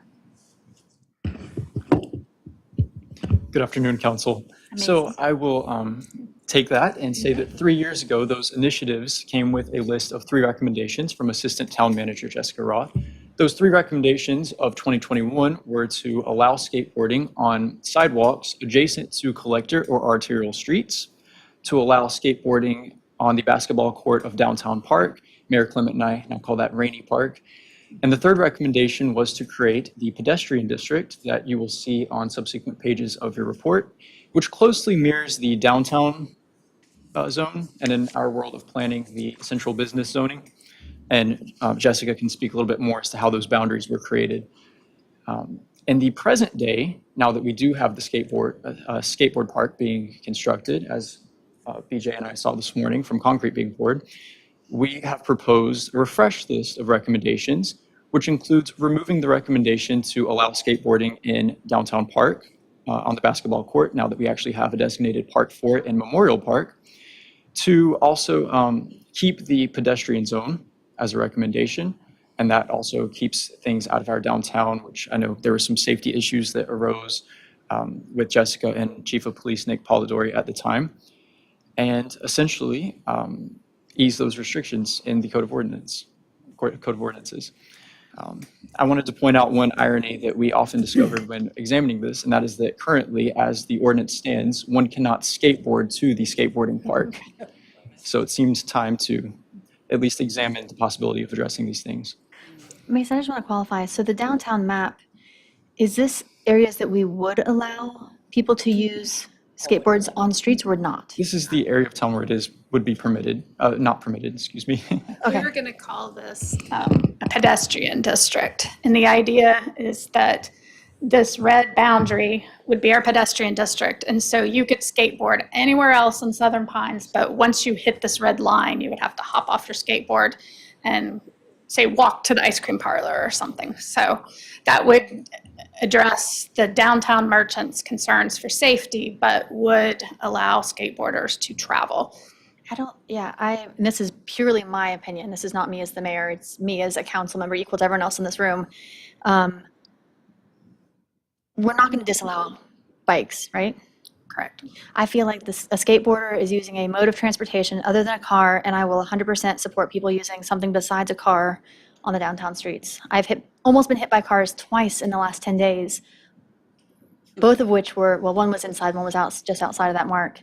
Good afternoon, Council. So I will take that and say that 3 years ago, those initiatives came with a list of 3 recommendations from Assistant Town Manager Jessica Roth. Those 3 recommendations of 2021 were to allow skateboarding on sidewalks adjacent to collector or arterial streets, to allow skateboarding on the basketball court of Downtown Park. Mayor Clement and I now call that Rainy Park. And the 3rd recommendation was to create the pedestrian district that you will see on subsequent pages of your report, which closely mirrors the downtown zone, and in our world of planning, the central business zoning. And Jessica can speak a little bit more as to how those boundaries were created. In the present day, now that we do have the skateboard park being constructed, as BJ and I saw this morning from concrete being poured, we have proposed a refreshed list of recommendations, which includes removing the recommendation to allow skateboarding in Downtown Park on the basketball court, now that we actually have a designated park for it in Memorial Park, to also keep the pedestrian zone as a recommendation. And that also keeps things out of our downtown, which I know there were some safety issues that arose with Jessica and Chief of Police Nick Polidori at the time. And essentially, ease those restrictions in the Code of Ordinances. I wanted to point out one irony that we often discovered when examining this, and that is that currently, as the ordinance stands, one cannot skateboard to the skateboarding park. So it seems time to at least examine the possibility of addressing these things. Mason, I just want to qualify. So the downtown map, is this areas that we would allow people to use skateboards on streets or not? This is the area of town where it would be permitted, not permitted, excuse me. Okay. We were going to call this a pedestrian district. And the idea is that this red boundary would be our pedestrian district. And so you could skateboard anywhere else in Southern Pines, but once you hit this red line, you would have to hop off your skateboard and say walk to the ice cream parlor or something. So that would address the downtown merchants' concerns for safety, but would allow skateboarders to travel. And this is purely my opinion. This is not me as the mayor. It's me as a council member equal to everyone else in this room. We're not going to disallow bikes, right? Correct. I feel like a skateboarder is using a mode of transportation other than a car, and I will 100% support people using something besides a car on the downtown streets. I've almost been hit by cars twice in the last 10 days, both of which were, well, one was inside, one was just outside of that mark.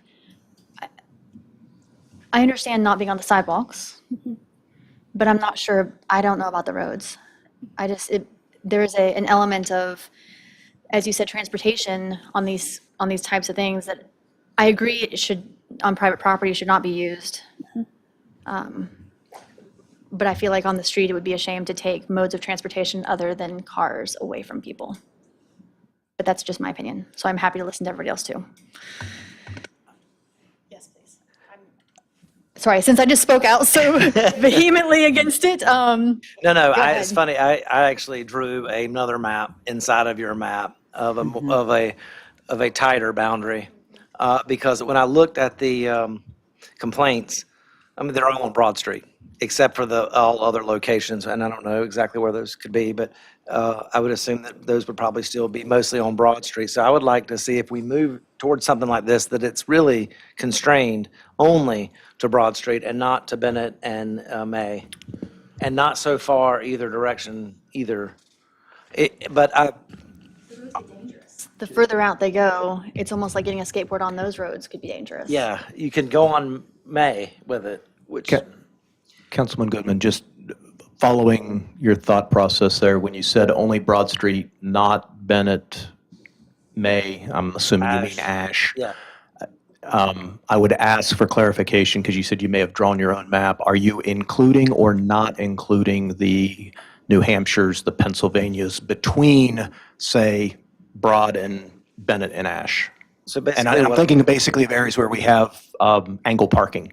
I understand not being on the sidewalks, but I'm not sure, I don't know about the roads. There is an element of, as you said, transportation on these types of things that I agree it should, on private property, should not be used. But I feel like on the street, it would be a shame to take modes of transportation other than cars away from people. But that's just my opinion. So I'm happy to listen to everybody else too. Yes, please. Sorry, since I just spoke out so vehemently against it. No, ahead. it's funny. I actually drew another map inside of your map of a tighter boundary because when I looked at the complaints, I mean they're all on Broad Street except for all other locations, and I don't know exactly where those could be, but I would assume that those would probably still be mostly on Broad Street. So I would like to see if we move towards something like this, that it's really constrained only to Broad Street and not to Bennett and May, and not so far either direction either. the further out they go, it's almost like getting a skateboard on those roads could be dangerous. Yeah, you can go on May with it, which, Councilman Goodman, just following your thought process there, when you said only Broad Street, not Bennett, May, I'm assuming you mean Ash. yeah. I would ask for clarification because you said you may have drawn your own map. Are you including or not including the New Hampshires, the Pennsylvanias between, say, Broad and Bennett and Ash? So And basically, I'm thinking basically of areas where we have angle parking.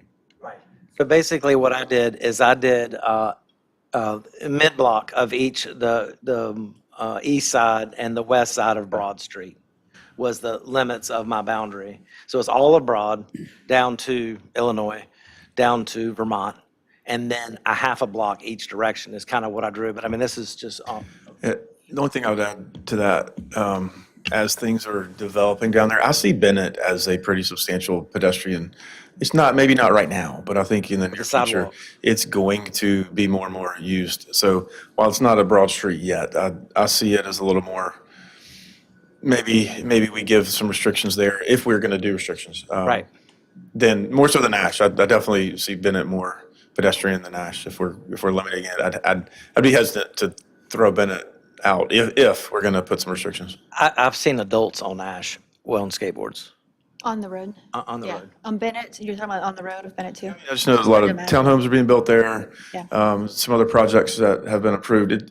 so basically what I did is I did mid-block of each, the east side and the west side of Broad Street was the limits of my boundary. So it's all of Broad down to Illinois, down to Vermont, and then a half a block each direction is kind of what I drew. But I mean, this is just, The only thing I would add to that, as things are developing down there, I see Bennett as a pretty substantial pedestrian. It's not, maybe not right now, but I think in the near future, sidewalk. it's going to be more and more used. So while it's not a broad street yet, I see it as a little more, maybe we give some restrictions there if we're going to do restrictions. right. Then more so than Ash, I definitely see Bennett more pedestrian than Ash. If we're limiting it, I'd be hesitant to throw Bennett out if we're going to put some restrictions. I've seen adults on Ash, well, on skateboards, On the road. on the Yeah. road. On Bennett, you're talking about on the road of Bennett too? I just know there's a lot of townhomes are being built there. Yeah. Some other projects that have been approved.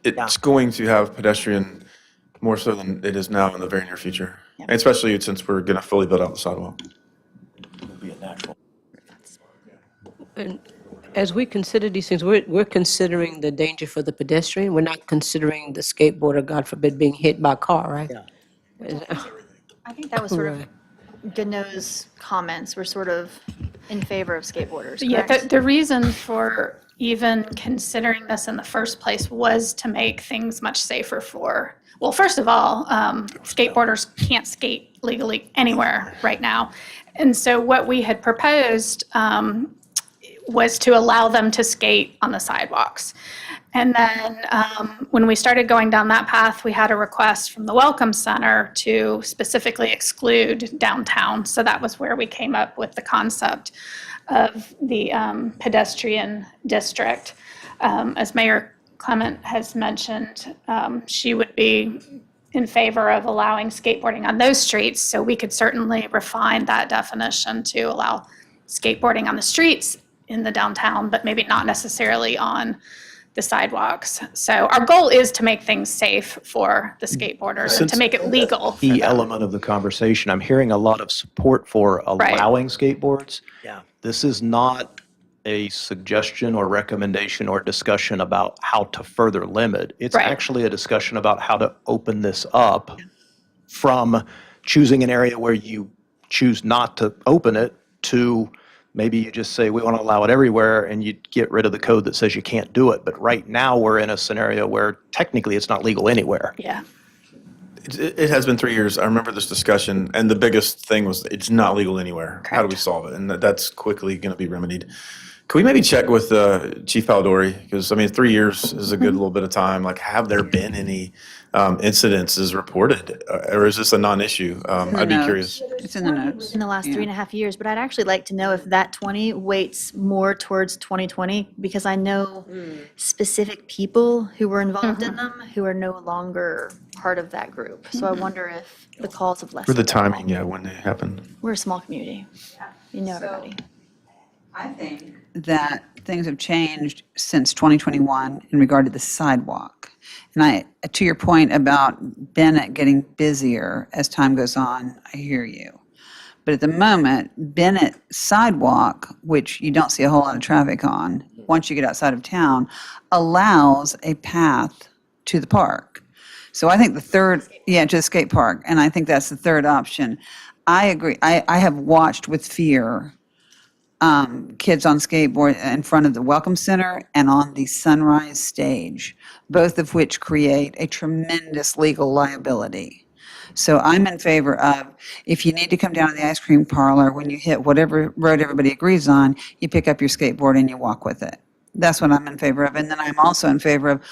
It's going to have pedestrian more so than it is now in the very near future. Yeah. And especially since we're going to fully build out the sidewalk. And as we consider these things, we're considering the danger for the pedestrian. We're not considering the skateboarder, God forbid, being hit by a car, right? Yeah. I think that was sort of Goodno's comments were sort of in favor of skateboarders, Yeah, correct? the reason for even considering this in the first place was to make things much safer for, well, first of all, skateboarders can't skate legally anywhere right now. And so what we had proposed was to allow them to skate on the sidewalks. And then when we started going down that path, we had a request from the Welcome Center to specifically exclude downtown. So that was where we came up with the concept of the pedestrian district. As Mayor Clement has mentioned, she would be in favor of allowing skateboarding on those streets. So we could certainly refine that definition to allow skateboarding on the streets in the downtown, but maybe not necessarily on the sidewalks. So our goal is to make things safe for the skateboarders and to make it legal. for Key them. element of the conversation. I'm hearing a lot of support for Right. allowing skateboards. Yeah. This is not a suggestion or recommendation or discussion about how to further limit. It's Right. actually a discussion about how to open this up from choosing an area where you choose not to open it to maybe you just say, we want to allow it everywhere, and you get rid of the code that says you can't do it. But right now, we're in a scenario where technically it's not legal anywhere. Yeah. It has been 3 years. I remember this discussion, and the biggest thing was it's not legal anywhere. How do we solve it? And that's quickly going to be remedied. Can we maybe check with Chief Paladori? Because, I mean, 3 years is a good little bit of time. Like, have there been any incidences reported? Or is this a non-issue? I'd be curious. It's in the notes. In the last Yeah. 3.5 years, but I'd actually like to know if that 20 weights more towards 2020, because I know specific people who were involved in them who are no longer part of that group. So I wonder if the calls have For lessened. the at all. timing, yeah, when they happened. We're a small community. You know everybody. I think that things have changed since 2021 in regard to the sidewalk. And to your point about Bennett getting busier as time goes on, I hear you. But at the moment, Bennett sidewalk, which you don't see a whole lot of traffic on, once you get outside of town, allows a path to the park. So I think to the skate park, and I think that's the third option. I agree. I have watched with fear kids on skateboard in front of the Welcome Center and on the Sunrise stage, both of which create a tremendous legal liability. So I'm in favor of, if you need to come down to the ice cream parlor, when you hit whatever road everybody agrees on, you pick up your skateboard and you walk with it. That's what I'm in favor of. And then I'm also in favor of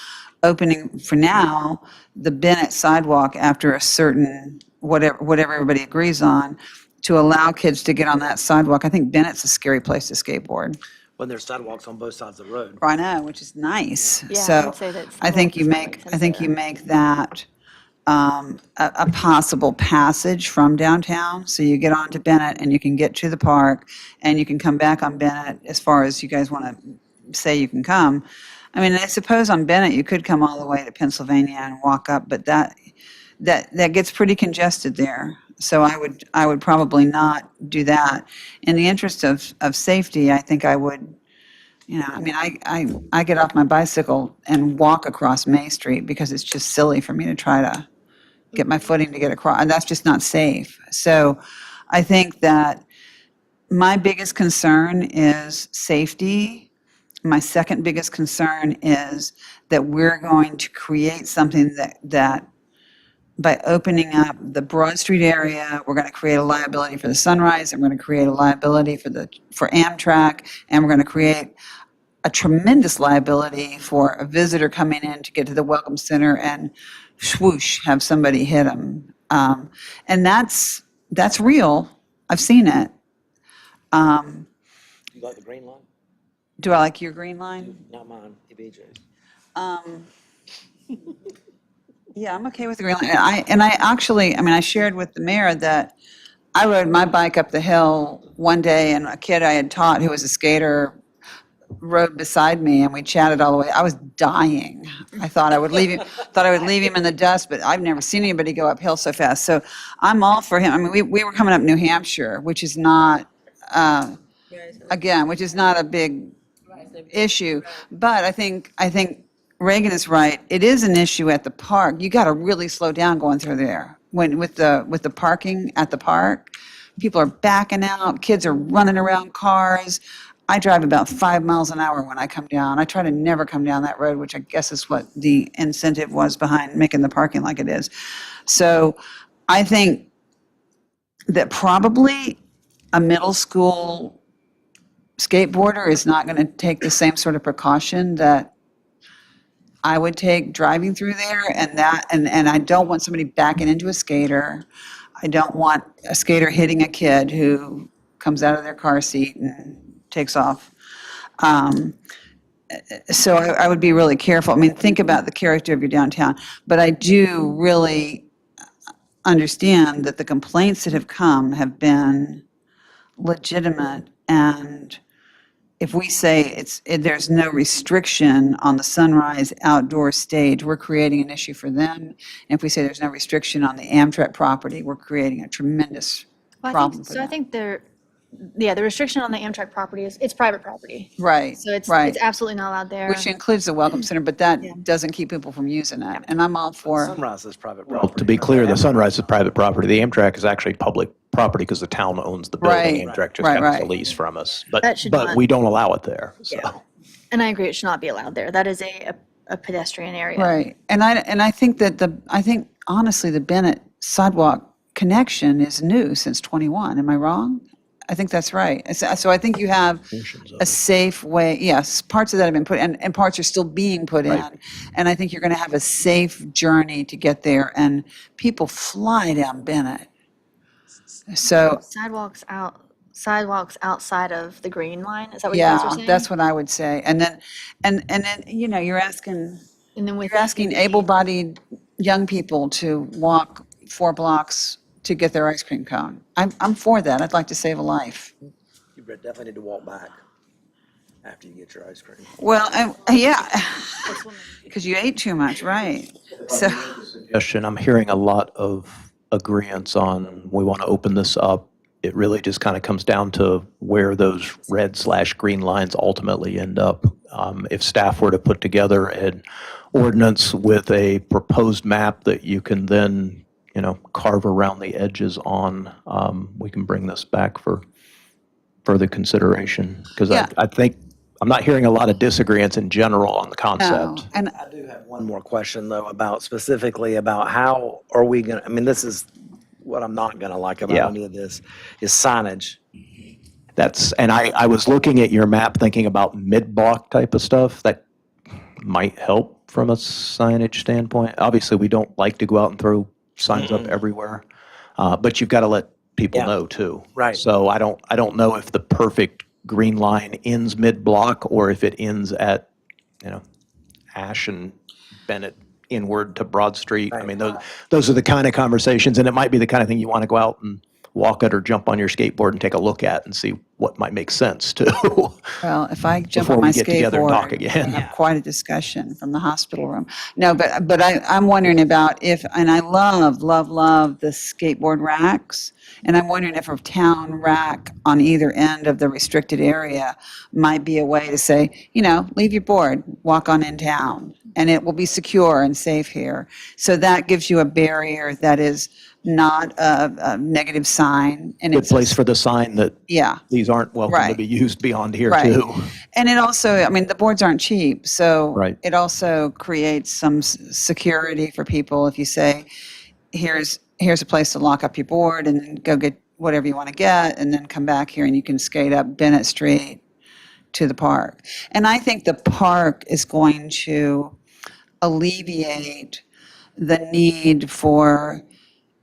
opening, for now, the Bennett sidewalk after a certain, whatever everybody agrees on, to allow kids to get on that sidewalk. I think Bennett's a scary place to skateboard. When there's sidewalks on both sides of the road. I know, which is nice. Yeah, I So would say that's I think more- you that make, makes sense I think there. you make that a possible passage from downtown. So you get onto Bennett and you can get to the park and you can come back on Bennett as far as you guys want to say you can come. I mean, I suppose on Bennett you could come all the way to Pennsylvania and walk up, but that gets pretty congested there. So I would probably not do that. In the interest of safety, I think I would, I mean, I get off my bicycle and walk across May Street because it's just silly for me to try to get my footing to get across, and that's just not safe. So I think that my biggest concern is safety. My second biggest concern is that we're going to create something that by opening up the Broad Street area, we're going to create a liability for the Sunrise, and we're going to create a liability for Amtrak, and we're going to create a tremendous liability for a visitor coming in to get to the Welcome Center and swoosh, have somebody hit them. And that's real. I've seen it. You like the green line? Do I like your green line? Not mine, BJ's. Yeah, I'm okay with the green line. And I actually, I mean, I shared with the mayor that I rode my bike up the hill one day and a kid I had taught who was a skater rode beside me and we chatted all the way. I was dying. I thought I would leave him in the dust, but I've never seen anybody go uphill so fast. So I'm all for him. I mean, we were coming up New Hampshire, which is not, which is not a big issue. But I think Reagan is right. It is an issue at the park. You got to really slow down going through there. With the parking at the park, people are backing out, kids are running around cars. I drive about 5 miles an hour when I come down. I try to never come down that road, which I guess is what the incentive was behind making the parking like it is. So I think that probably a middle school skateboarder is not going to take the same sort of precaution that I would take driving through there, and I don't want somebody backing into a skater. I don't want a skater hitting a kid who comes out of their car seat and takes off. So I would be really careful. I mean, think about the character of your downtown. But I do really understand that the complaints that have come have been legitimate. And if we say there's no restriction on the Sunrise outdoor stage, we're creating an issue for them. And if we say there's no restriction on the Amtrak property, we're creating a tremendous problem for them. I think the restriction on the Amtrak property it's private property. Right, So it's right. absolutely not allowed there. Which includes the Welcome Center, but that doesn't keep people from using it. And I'm all for, Sunrise is private Well, property. to be clear, the Sunrise is private property. The Amtrak is actually public property because the town owns the building. Right, Amtrak just right, has the right. lease from us. That should But not- we don't allow it there, so. Yeah. And I agree, it should not be allowed there. That is a pedestrian area. right. And I think honestly, the Bennett sidewalk connection is new since '21. Am I wrong? I think that's right. So I think you have a safe way, yes, parts of that have been put, and parts are still being put in. Right. And I think you're going to have a safe journey to get there, and people fly down Bennett. So, Sidewalks outside of the green line, is that what you guys are yeah, saying? that's what I would say. And then, you're asking And then with. You're asking able-bodied young people to walk 4 blocks to get their ice cream cone. I'm for that. I'd like to save a life. You definitely need to walk back after you get your ice cream. Well, yeah, because you ate too much, right? So, Suggestion, I'm hearing a lot of agreeance on, we want to open this up. It really just kind of comes down to where those red/green lines ultimately end up. If staff were to put together an ordinance with a proposed map that you can then, carve around the edges on, we can bring this back for further consideration. Because Yeah. I think, I'm not hearing a lot of disagreements in general on the no, concept. and I do have one more question though specifically about how are we going to, this is what I'm not going to like about Yeah. any of this is signage. And I was looking at your map thinking about mid-block type of stuff that might help from a signage standpoint. Obviously, we don't like to go out and throw signs up everywhere, but you've got to let people Yeah. know too. Right. So I don't know if the perfect green line ends mid-block or if it ends at, Ash and Bennett inward to Broad Street. I Right. mean, those are the kind of conversations, and it might be the kind of thing you want to go out and walk it or jump on your skateboard and take a look at and see what might make sense too. Well, if I jump Before on we my get together and talk skateboard, again. we'll have quite a discussion from the hospital room. No, but I'm wondering about and I love, love, love the skateboard racks. And I'm wondering if a town rack on either end of the restricted area might be a way to say, leave your board, walk on in town, and it will be secure and safe here. So that gives you a barrier that is not a negative sign. And Good it's place for the sign that yeah. these aren't welcome to Right. be used beyond here Right. too. And it also, I mean, the boards aren't cheap, so Right. it also creates some security for people if you say, here's a place to lock up your board and then go get whatever you want to get and then come back here and you can skate up Bennett Street to the park. And I think the park is going to alleviate the need for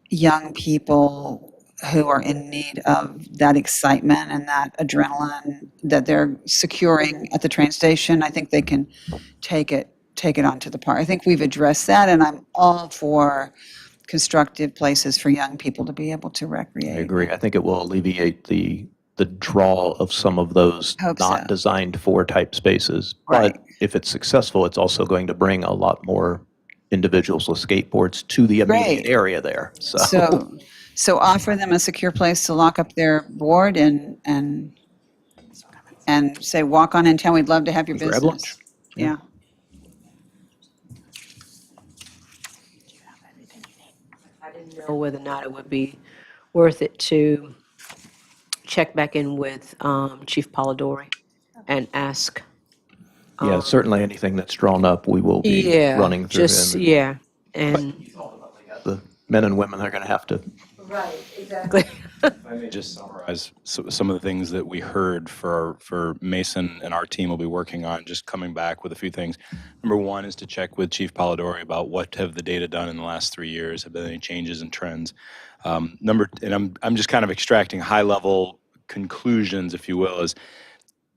young people who are in need of that excitement and that adrenaline that they're securing at the train station. I think they can take it onto the park. I think we've addressed that, and I'm all for constructive places for young people to be able to recreate. I agree. I think it will alleviate the draw of some of those Hope not so. designed for type spaces. Right. But if it's successful, it's also going to bring a lot more individuals with skateboards to the immediate Great. area there. So, So offer them a secure place to lock up their board and say, walk on in town. We'd love to have your Grab business. lunch. Yeah. I didn't know whether or not it would be worth it to check back in with Chief Polidori and ask. yeah, certainly anything that's drawn up, we will be Yeah, running through. just, and yeah, and. the men and women are going to have to. Right, exactly. If I may just summarize some of the things that we heard for Mason and our team will be working on, just coming back with a few things. Number one is to check with Chief Polidori about what have the data done in the last 3 years, have been any changes in trends. And I'm just kind of extracting high level conclusions, if you will, is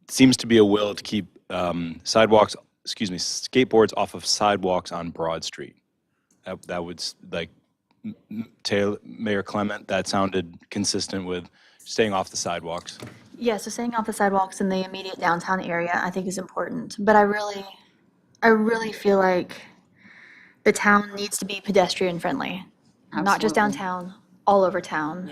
seems to be a will to keep skateboards off of sidewalks on Broad Street. That would Mayor Clement, that sounded consistent with staying off the sidewalks. Yeah, so staying off the sidewalks in the immediate downtown area, I think is important. But I really feel like the town needs to be pedestrian friendly, not just Absolutely. downtown, all over town.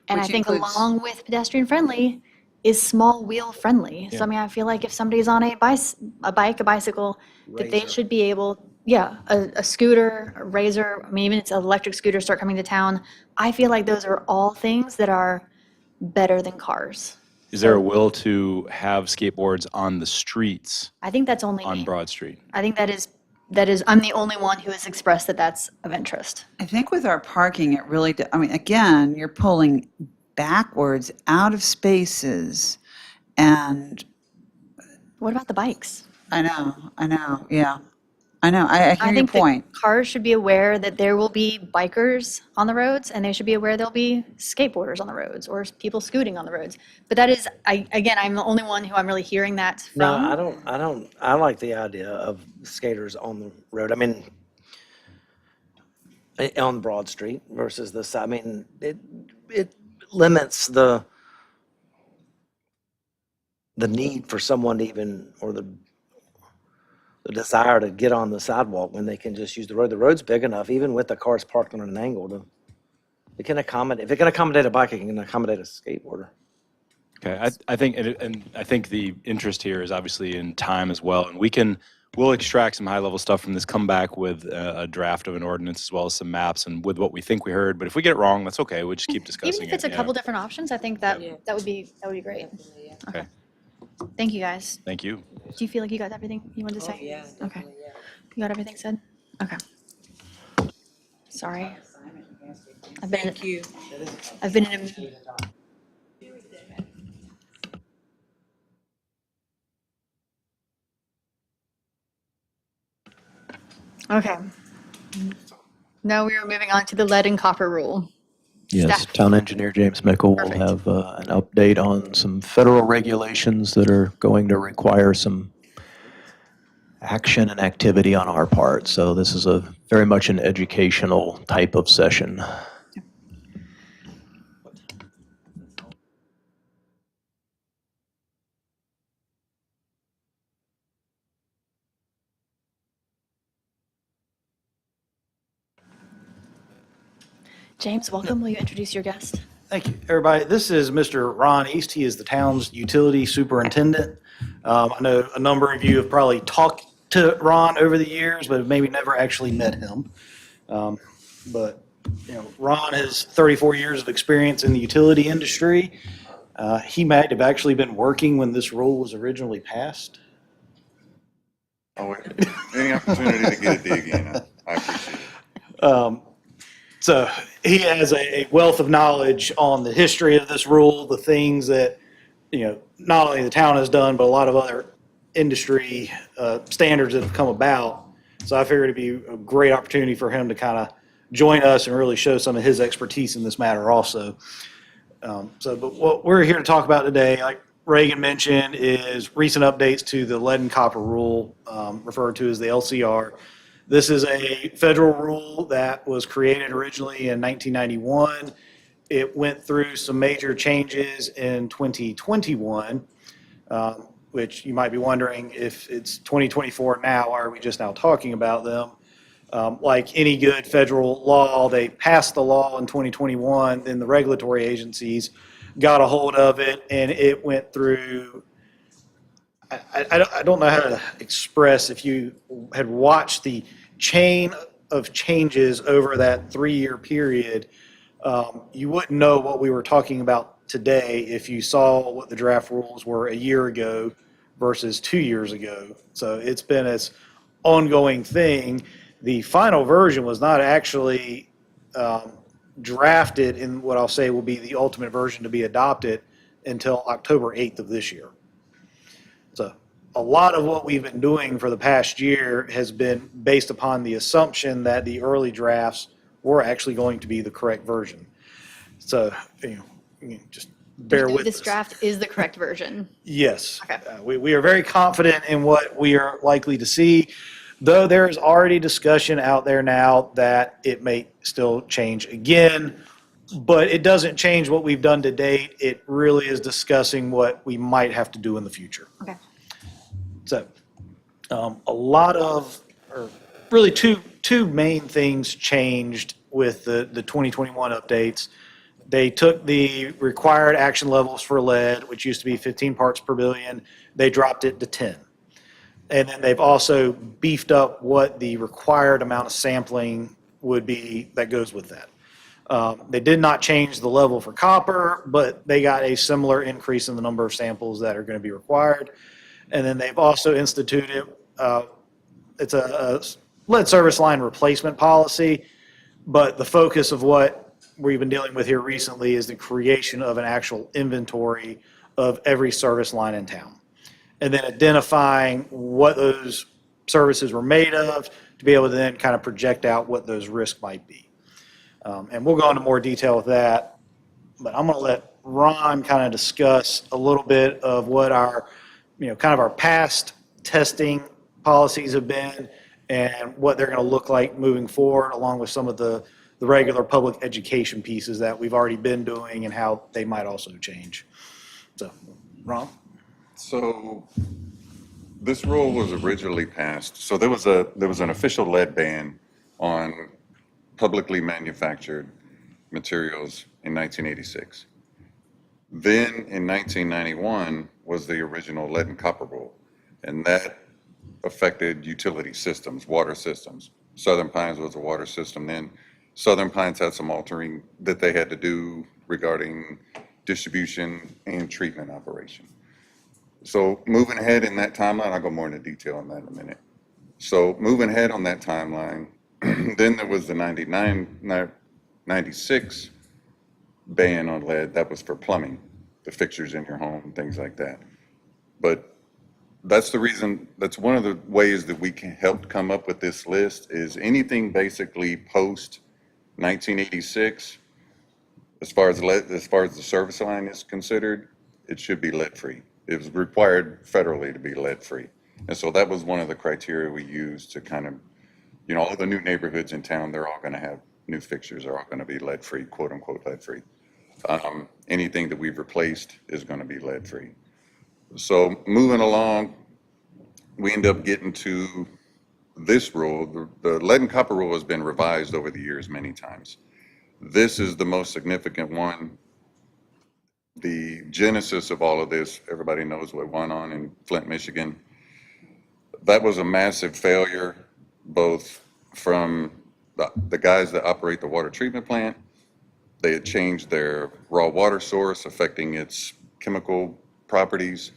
And I Which think includes- along with pedestrian friendly is small wheel friendly. So I mean, I feel like if somebody's on a bike, a bicycle, that they should be able, a scooter, a razor, I mean, even if it's an electric scooter start coming to town. I feel like those are all things that are better than cars. Is there a will to have skateboards on the streets I think that's only on me. Broad Street? I think that is, I'm the only one who has expressed that that's of interest. I think with our parking, it really, I mean, again, you're pulling backwards out of spaces. And What about the bikes? I know, yeah. I know, I hear I your think point. that cars should be aware that there will be bikers on the roads, and they should be aware there'll be skateboarders on the roads or people scooting on the roads. But that is, again, I'm the only one who I'm really hearing that from. No, I like the idea of skaters on the road. I mean, on Broad Street versus the side. I mean, it limits the need for someone to even, or the desire to get on the sidewalk when they can just use the road. The road's big enough, even with the cars parked on an angle, it can accommodate, if it can accommodate a bike, it can accommodate a skateboarder. Okay, I think, and I think the interest here is obviously in time as well, and we'll extract some high-level stuff from this, come back with a draft of an ordinance as well as some maps and with what we think we heard, but if we get it wrong, that's okay, we'll just keep discussing it. Even if it's a yeah. couple different options, I think that would be great. Okay, Thank you, guys. thank you. Do you feel like you got everything you wanted to say? Yeah, Okay. You got everything said? Okay. Sorry. I've been in a Okay. Now we are moving on to the lead and copper rule. Yes, Staff. Town Engineer James Mickle will Perfect. have an update on some federal regulations that are going to require some action and activity on our part. So this is a very much an educational type of session. James, welcome. Will you introduce your guest? Thank you, everybody. This is Mr. Ron East. He is the town's utility superintendent. I know a number of you have probably talked to Ron over the years, but have maybe never actually met him. But Ron has 34 years of experience in the utility industry. He might have actually been working when this rule was originally passed. Oh, any opportunity to get a dig in, I appreciate it. So he has a wealth of knowledge on the history of this rule, the things that, not only the town has done, but a lot of other industry standards that have come about. So I figured it'd be a great opportunity for him to kind of join us and really show some of his expertise in this matter also. But what we're here to talk about today, like Reagan mentioned, is recent updates to the lead and copper rule, referred to as the LCR. This is a federal rule that was created originally in 1991. It went through some major changes in 2021, which you might be wondering, if it's 2024 now, why are we just now talking about them? Like any good federal law, they passed the law in 2021, then the regulatory agencies got a hold of it, and it went through, I don't know how to express, if you had watched the chain of changes over that 3-year period, you wouldn't know what we were talking about today if you saw what the draft rules were a year ago versus 2 years ago. So it's been this ongoing thing. The final version was not actually drafted in what I'll say will be the ultimate version to be adopted until October 8th of this year. So a lot of what we've been doing for the past year has been based upon the assumption that the early drafts were actually going to be the correct version. So, just bear with This us. draft is the correct version. Yes. Okay. We are very confident in what we are likely to see, though there is already discussion out there now that it may still change again, but it doesn't change what we've done to date. It really is discussing what we might have to do in the future. Okay. So, a lot of, or really two main things changed with the 2021 updates. They took the required action levels for lead, which used to be 15 parts per billion, they dropped it to 10. And then they've also beefed up what the required amount of sampling would be that goes with that. They did not change the level for copper, but they got a similar increase in the number of samples that are going to be required. And then they've also instituted, it's a lead service line replacement policy, but the focus of what we've been dealing with here recently is the creation of an actual inventory of every service line in town. And then identifying what those services were made of to be able to then kind of project out what those risks might be. And we'll go into more detail with that, but I'm going to let Ron kind of discuss a little bit of what our, kind of our past testing policies have been and what they're going to look like moving forward, along with some of the regular public education pieces that we've already been doing and how they might also change. So, Ron? So this rule was originally passed. So there was an official lead ban on publicly manufactured materials in 1986. Then in 1991 was the original lead and copper rule, and that affected utility systems, water systems. Southern Pines was a water system then. Southern Pines had some altering that they had to do regarding distribution and treatment operation. So moving ahead in that timeline, I'll go more into detail on that in a minute. So moving ahead on that timeline, then there was the 96 ban on lead. That was for plumbing, the fixtures in your home, things like that. But that's the reason, that's one of the ways that we can help come up with this list is anything basically post 1986, as far as the service line is considered, it should be lead-free. It was required federally to be lead-free. And so that was one of the criteria we used to kind of, all the new neighborhoods in town, they're all going to have new fixtures, are all going to be lead-free, quote unquote lead-free. Anything that we've replaced is going to be lead-free. So moving along, we end up getting to this rule. The lead and copper rule has been revised over the years many times. This is the most significant one. The genesis of all of this, everybody knows what went on in Flint, Michigan. That was a massive failure, both from the guys that operate the water treatment plant. They had changed their raw water source, affecting its chemical properties.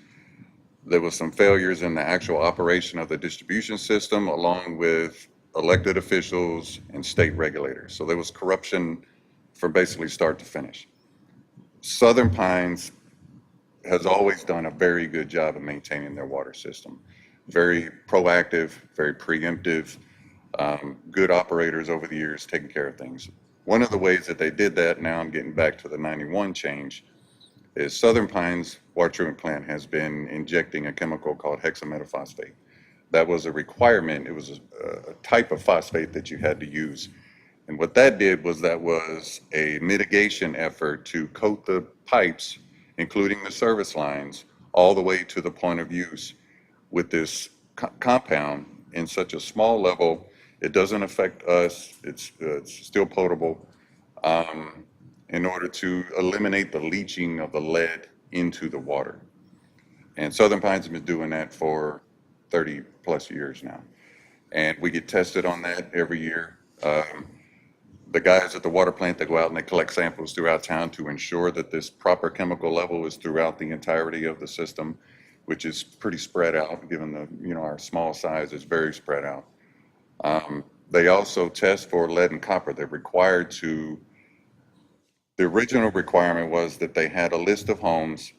There was some failures in the actual operation of the distribution system, along with elected officials and state regulators. So there was corruption from basically start to finish. Southern Pines has always done a very good job of maintaining their water system. Very proactive, very preemptive, good operators over the years, taking care of things. One of the ways that they did that, now I'm getting back to the 91 change, is Southern Pines water treatment plant has been injecting a chemical called hexametaphosphate. That was a requirement. It was a type of phosphate that you had to use. And what that did was that was a mitigation effort to coat the pipes, including the service lines, all the way to the point of use with this compound in such a small level. It doesn't affect us. It's still potable, in order to eliminate the leaching of the lead into the water. And Southern Pines has been doing that for 30 plus years now. And we get tested on that every year. The guys at the water plant, they go out and they collect samples throughout town to ensure that this proper chemical level is throughout the entirety of the system, which is pretty spread out, given the, our small size is very spread out. They also test for lead and copper. They're required to, the original requirement was that they had a list of homes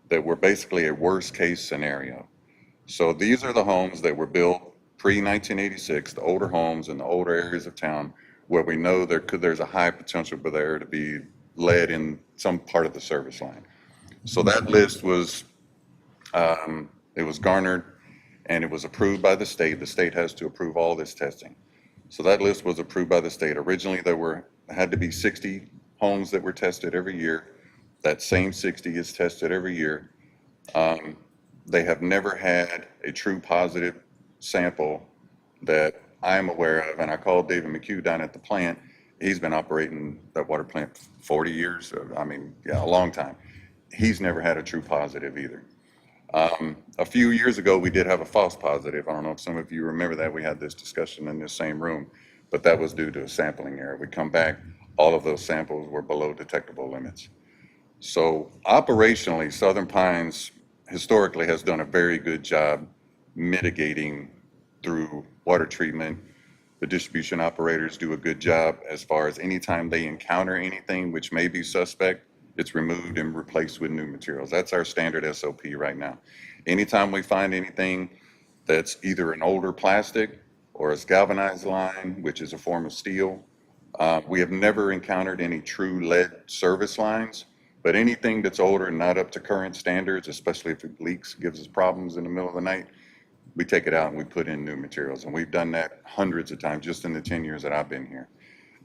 that were basically a worst case scenario. So these are the homes that were built pre-1986, the older homes in the older areas of town where we know there's a high potential for there to be lead in some part of the service line. So that list was, it was garnered and it was approved by the state. The state has to approve all this testing. So that list was approved by the state. Originally, there had to be 60 homes that were tested every year. That same 60 is tested every year. They have never had a true positive sample that I'm aware of. And I called David McHugh down at the plant. He's been operating that water plant 40 years. A long time. He's never had a true positive either. A few years ago, we did have a false positive. I don't know if some of you remember that. We had this discussion in this same room, but that was due to a sampling error. We come back, all of those samples were below detectable limits. So operationally, Southern Pines historically has done a very good job mitigating through water treatment. The distribution operators do a good job as far as anytime they encounter anything which may be suspect, it's removed and replaced with new materials. That's our standard SOP right now. Anytime we find anything that's either an older plastic or a galvanized line, which is a form of steel, we have never encountered any true lead service lines, but anything that's older and not up to current standards, especially if it leaks, gives us problems in the middle of the night, we take it out and we put in new materials. And we've done that hundreds of times just in the 10 years that I've been here.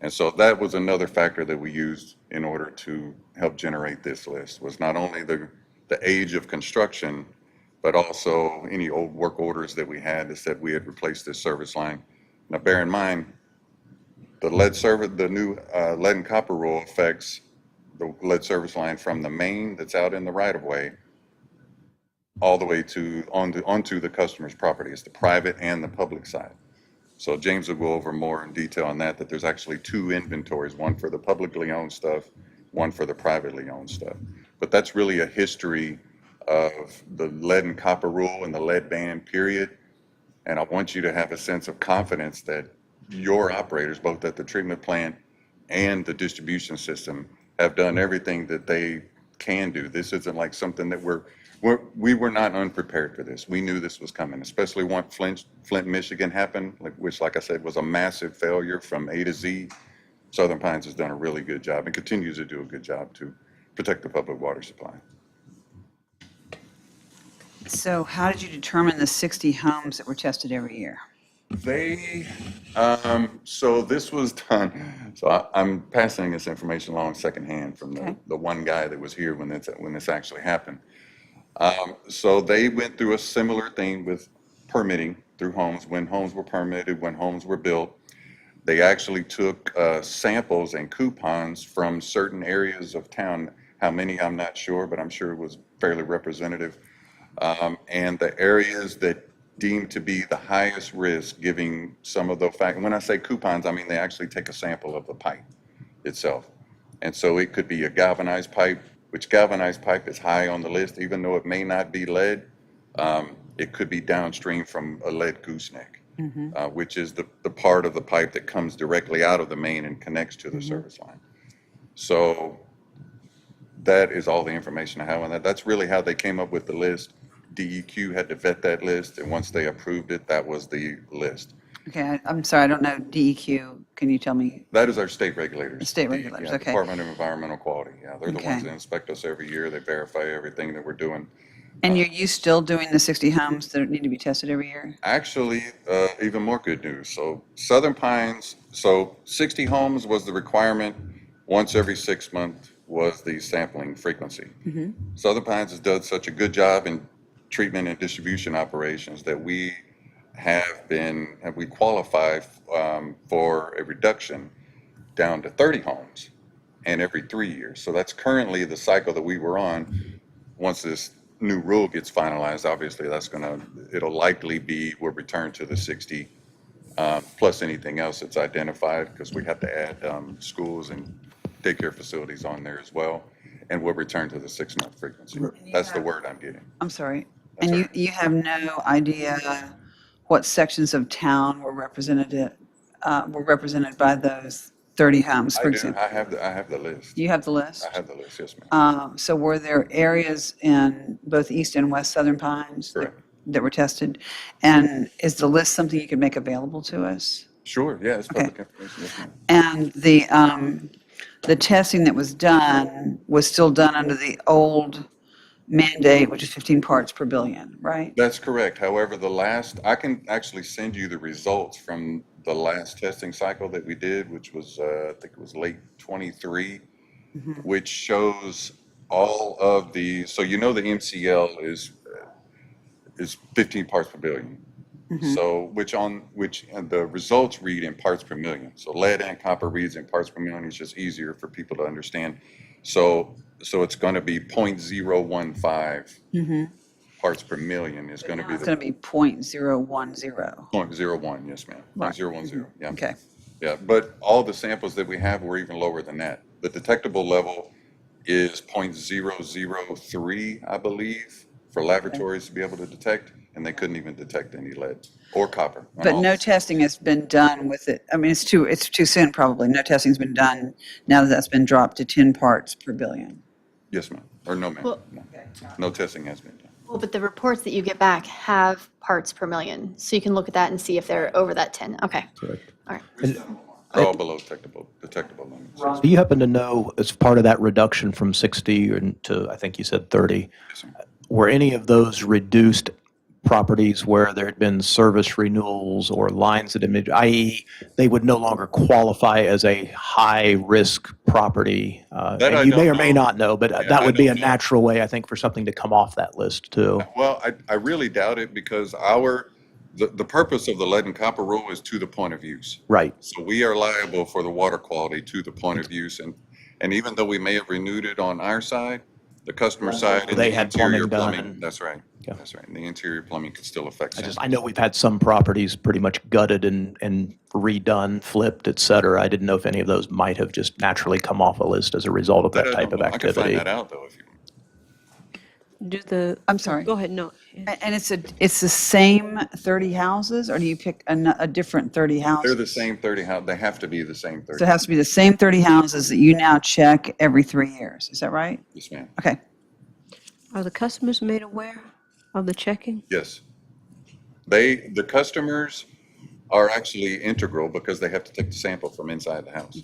And so that was another factor that we used in order to help generate this list, was not only the age of construction, but also any old work orders that we had that said we had replaced this service line. Now bear in mind, the new lead and copper rule affects the lead service line from the main that's out in the right of way all the way onto the customer's property. It's the private and the public side. So James will go over more in detail on that there's actually two inventories, one for the publicly owned stuff, one for the privately owned stuff. But that's really a history of the lead and copper rule and the lead ban period. And I want you to have a sense of confidence that your operators, both at the treatment plant and the distribution system, have done everything that they can do. This isn't like something that we're We were not unprepared for this. We knew this was coming, especially once Flint, Michigan happened, which, like I said, was a massive failure from A to Z. Southern Pines has done a really good job and continues to do a good job to protect the public water supply. So how did you determine the 60 homes that were tested every year? So this was done, so I'm passing this information along secondhand from the one guy that was here when this actually happened. So they went through a similar thing with permitting through homes, when homes were permitted, when homes were built. They actually took samples and coupons from certain areas of town. How many, I'm not sure, but I'm sure it was fairly representative. And the areas that deemed to be the highest risk, giving some of the fact, when I say coupons, I mean they actually take a sample of the pipe itself. And so it could be a galvanized pipe, which galvanized pipe is high on the list, even though it may not be lead. It could be downstream from a lead gooseneck, which is the part of the pipe that comes directly out of the main and connects to the service line. So that is all the information I have on that. That's really how they came up with the list. DEQ had to vet that list, and once they approved it, that was the list. Okay, I'm sorry, I don't know DEQ. Can you tell me? That is our state regulators. The state regulators, Yeah, okay. Department of Environmental Quality. Yeah, they're the Okay. ones that inspect us every year. They verify everything that we're doing. And are you still doing the 60 homes that need to be tested every year? Actually, even more good news. So Southern Pines, so 60 homes was the requirement. Once every 6 months was the sampling frequency. Southern Pines has done such a good job in treatment and distribution operations that we qualify for a reduction down to 30 homes and every 3 years. So that's currently the cycle that we were on. Once this new rule gets finalized, obviously it'll likely be, we'll return to the 60 plus anything else that's identified, because we have to add schools and daycare facilities on there as well. And we'll return to the 6-month frequency. That's the word I'm getting. I'm sorry. That's And all right. you have no idea what sections of town were represented by those 30 homes, for I do, example? I have the list. You have the list? I have the list, yes, ma'am. So were there areas in both East and West Southern Pines Correct. that were tested? And is the list something you could make available to us? Sure, yeah, it's public information, yes, ma'am. And the testing that was done was still done under the old mandate, which is 15 parts per billion, right? That's correct. However, I can actually send you the results from the last testing cycle that we did, which was, I think it was late 23, which shows all of so the MCL is 15 parts per billion. So and the results read in parts per million. So lead and copper reads in parts per million. It's just easier for people to understand. So it's going to be 0.015 parts per million is going to be It's the going to be 0.010. 0.01, yes, ma'am. Right. 0.010, yeah. Okay. Yeah, but all the samples that we have were even lower than that. The detectable level is 0.003, I believe, for laboratories to be able to detect, and they couldn't even detect any lead or copper. on But all no the- testing has been done with it. I mean, it's too soon probably. No testing's been done now that that's been dropped to 10 parts per billion. Yes, ma'am. Or no, ma'am. Well- No. No testing has been done. Well, but the reports that you get back have parts per million, so you can look at that and see if they're over that 10. Okay. Correct. All right. They're all below detectable limits. Do you happen to know, as part of that reduction from 60 to, I think you said 30, Yes, sir. were any of those reduced properties where there had been service renewals or lines that had been, i.e., they would no longer qualify as a high-risk property? That I And you may don't or may know. not know, but Yeah, that I would be a don't know. natural way, I think, for something to come off that list, too. Well, I really doubt it, because the purpose of the lead and copper rule is to the point of use. Right. So we are liable for the water quality to the point of use. And even though we may have renewed it on our side, the customer side and They the had interior plumbing done plumbing, that's right. That's right. And the interior plumbing could still affect samples. I know we've had some properties pretty much gutted and redone, flipped, et cetera. I didn't know if any of those might have just naturally come off a list as a result of that type of I can activity. find that out, though, if you want. I'm sorry. Go ahead, no. And it's the same 30 houses, or do you pick a different 30 houses? They're the same 30 houses. They have to be the same 30. So it has to be the same 30 houses that you now check every 3 years. Is that right? Yes, ma'am. Okay. Are the customers made aware of the checking? Yes. The customers are actually integral because they have to take the sample from inside the house.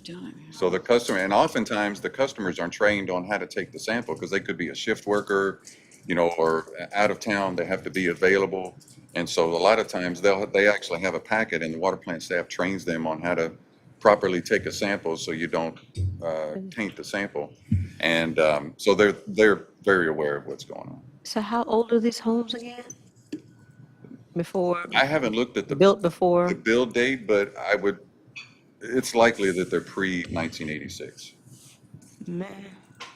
So the customer, and oftentimes the customers aren't trained on how to take the sample because they could be a shift worker, or out of town, they have to be available. And so a lot of times they actually have a packet and the water plant staff trains them on how to properly take a sample so you don't taint the sample. And so they're very aware of what's going on. So how old are these homes again? Before, I haven't looked at the built before? the build date, but it's likely that they're pre-1986. Man,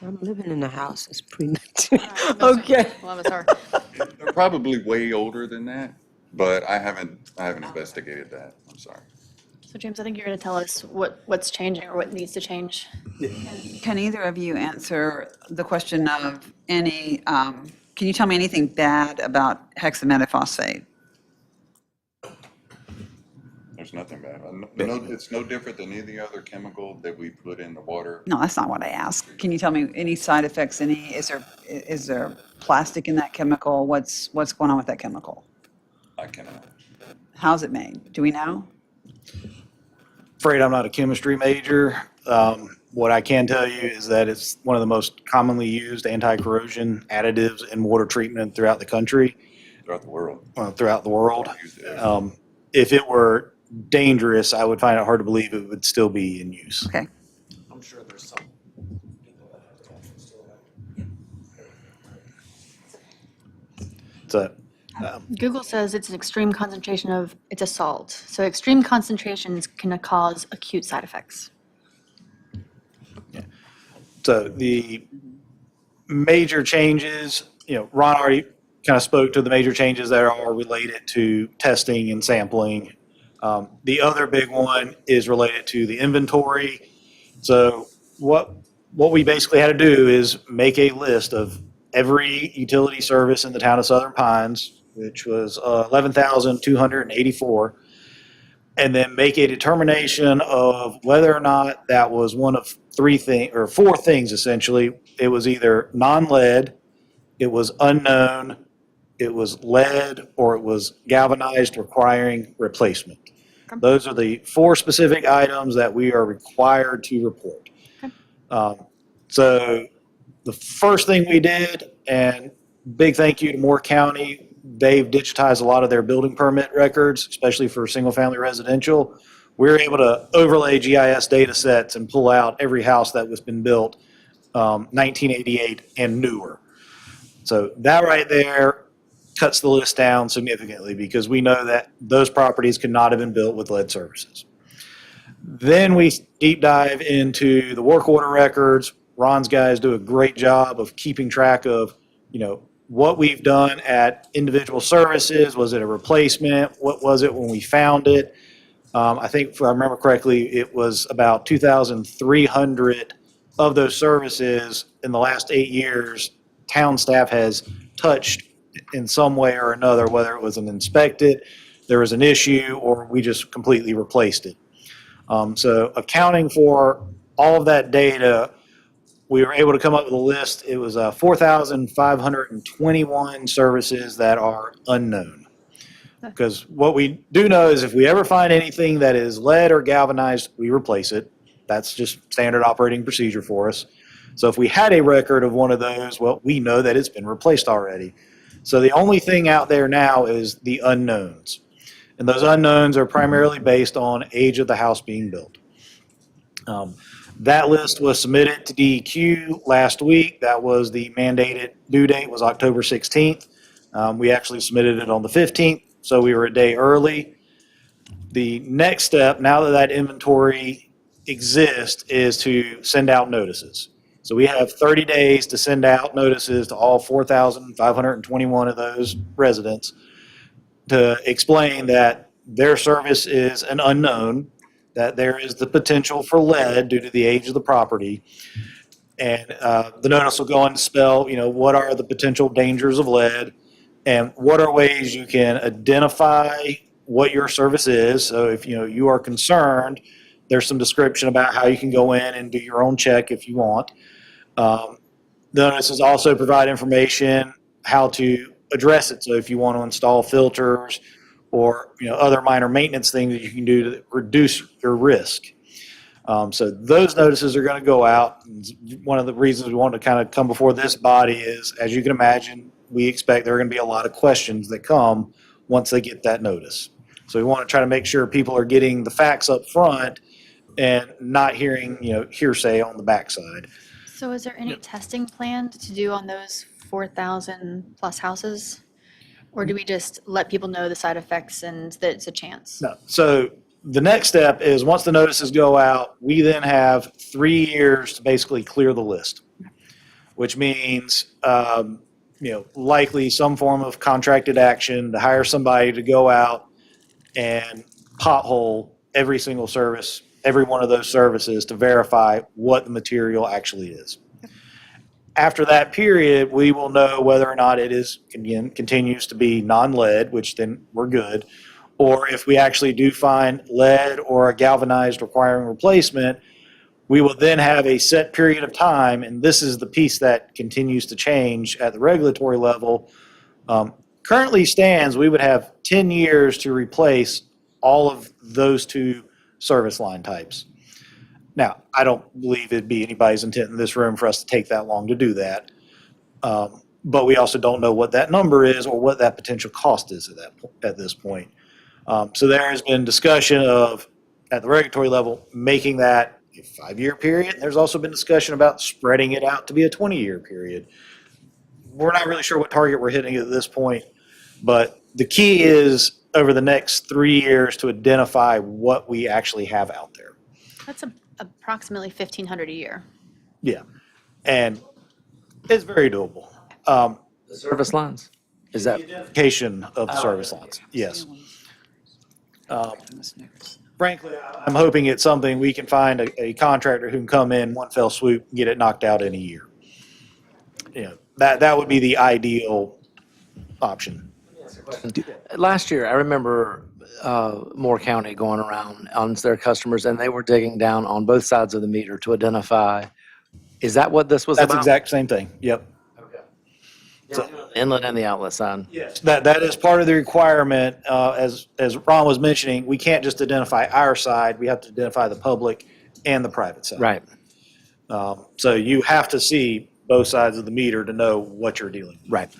I'm living in a house that's pre-19. Okay. A lot of us are. They're probably way older than that, but I haven't investigated that. I'm sorry. So James, I think you're going to tell us what's changing or what needs to change. Can either of you answer the question of any, can you tell me anything bad about hexametaphosphate? There's nothing bad. It's no different than any other chemical that we put in the water. No, that's not what I asked. Can you tell me any side effects, is there plastic in that chemical? What's going on with that chemical? I cannot. How's it made? Do we know? Afraid I'm not a chemistry major. What I can tell you is that it's one of the most commonly used anti-corrosion additives in water treatment throughout the country. Throughout the world. Throughout the world. If it were dangerous, I would find it hard to believe it would still be in use. Okay. I'm sure there's some people that have to actually still have. Google says it's an extreme concentration it's a salt. So extreme concentrations can cause acute side effects. So the major changes, Ron already kind of spoke to the major changes that are related to testing and sampling. The other big one is related to the inventory. So what we basically had to do is make a list of every utility service in the town of Southern Pines, which was 11,284, and then make a determination of whether or not that was one of four things essentially. It was either non-lead, it was unknown, it was lead, or it was galvanized requiring replacement. Those are the four specific items that we are required to report. So the first thing we did, and big thank you to Moore County, they've digitized a lot of their building permit records, especially for single-family residential. We were able to overlay GIS data sets and pull out every house that was been built 1988 and newer. So that right there cuts the list down significantly because we know that those properties could not have been built with lead services. Then we deep dive into the work order records. Ron's guys do a great job of keeping track of, what we've done at individual services. Was it a replacement? What was it when we found it? I think if I remember correctly, it was about 2,300 of those services in the last 8 years. Town staff has touched in some way or another, whether it was an inspected, there was an issue, or we just completely replaced it. So accounting for all of that data, we were able to come up with a list. It was 4,521 services that are unknown. Because what we do know is if we ever find anything that is lead or galvanized, we replace it. That's just standard operating procedure for us. So if we had a record of one of those, well, we know that it's been replaced already. So the only thing out there now is the unknowns. And those unknowns are primarily based on age of the house being built. That list was submitted to DEQ last week. That was the mandated due date was October 16th. We actually submitted it on the 15th, so we were a day early. The next step, now that that inventory exists, is to send out notices. So we have 30 days to send out notices to all 4,521 of those residents to explain that their service is an unknown, that there is the potential for lead due to the age of the property. And the notice will go on to spell, what are the potential dangers of lead and what are ways you can identify what your service is. So if you are concerned, there's some description about how you can go in and do your own check if you want. The notices also provide information how to address it. So if you want to install filters or, other minor maintenance things that you can do to reduce your risk. So those notices are going to go out. One of the reasons we want to kind of come before this body is, as you can imagine, we expect there are going to be a lot of questions that come once they get that notice. So we want to try to make sure people are getting the facts up front and not hearing, hearsay on the backside. So is there any testing planned to do on those 4,000 plus houses? Or do we just let people know the side effects and that it's a chance? No. So the next step is once the notices go out, we then have 3 years to basically clear the list, which means, likely some form of contracted action to hire somebody to go out and pothole every single service, every one of those services to verify what the material actually is. After that period, we will know whether or not it is, again, continues to be non-lead, which then we're good. Or if we actually do find lead or a galvanized requiring replacement, we will then have a set period of time, and this is the piece that continues to change at the regulatory level. Currently stands, we would have 10 years to replace all of those 2 service line types. Now, I don't believe it'd be anybody's intent in this room for us to take that long to do that. But we also don't know what that number is or what that potential cost is at this point. So there has been discussion of, at the regulatory level, making that a 5-year period. There's also been discussion about spreading it out to be a 20-year period. We're not really sure what target we're hitting at this point, but the key is over the next 3 years to identify what we actually have out there. That's approximately 1,500 a year. Yeah, and it's very doable. The service lines? Is that? Identification of the service lines, yes. Frankly, I'm hoping it's something we can find a contractor who can come in one fell swoop, and get it knocked out in a year. That would be the ideal option. Last year, I remember Moore County going around on their customers, and they were digging down on both sides of the meter to identify. Is that what this was That's about? exact same thing, yep. Okay. The inlet and the outlet side. Yes. That is part of the requirement, as Ron was mentioning, we can't just identify our side, we have to identify the public and the private side. Right. So you have to see both sides of the meter to know what you're dealing with. Right.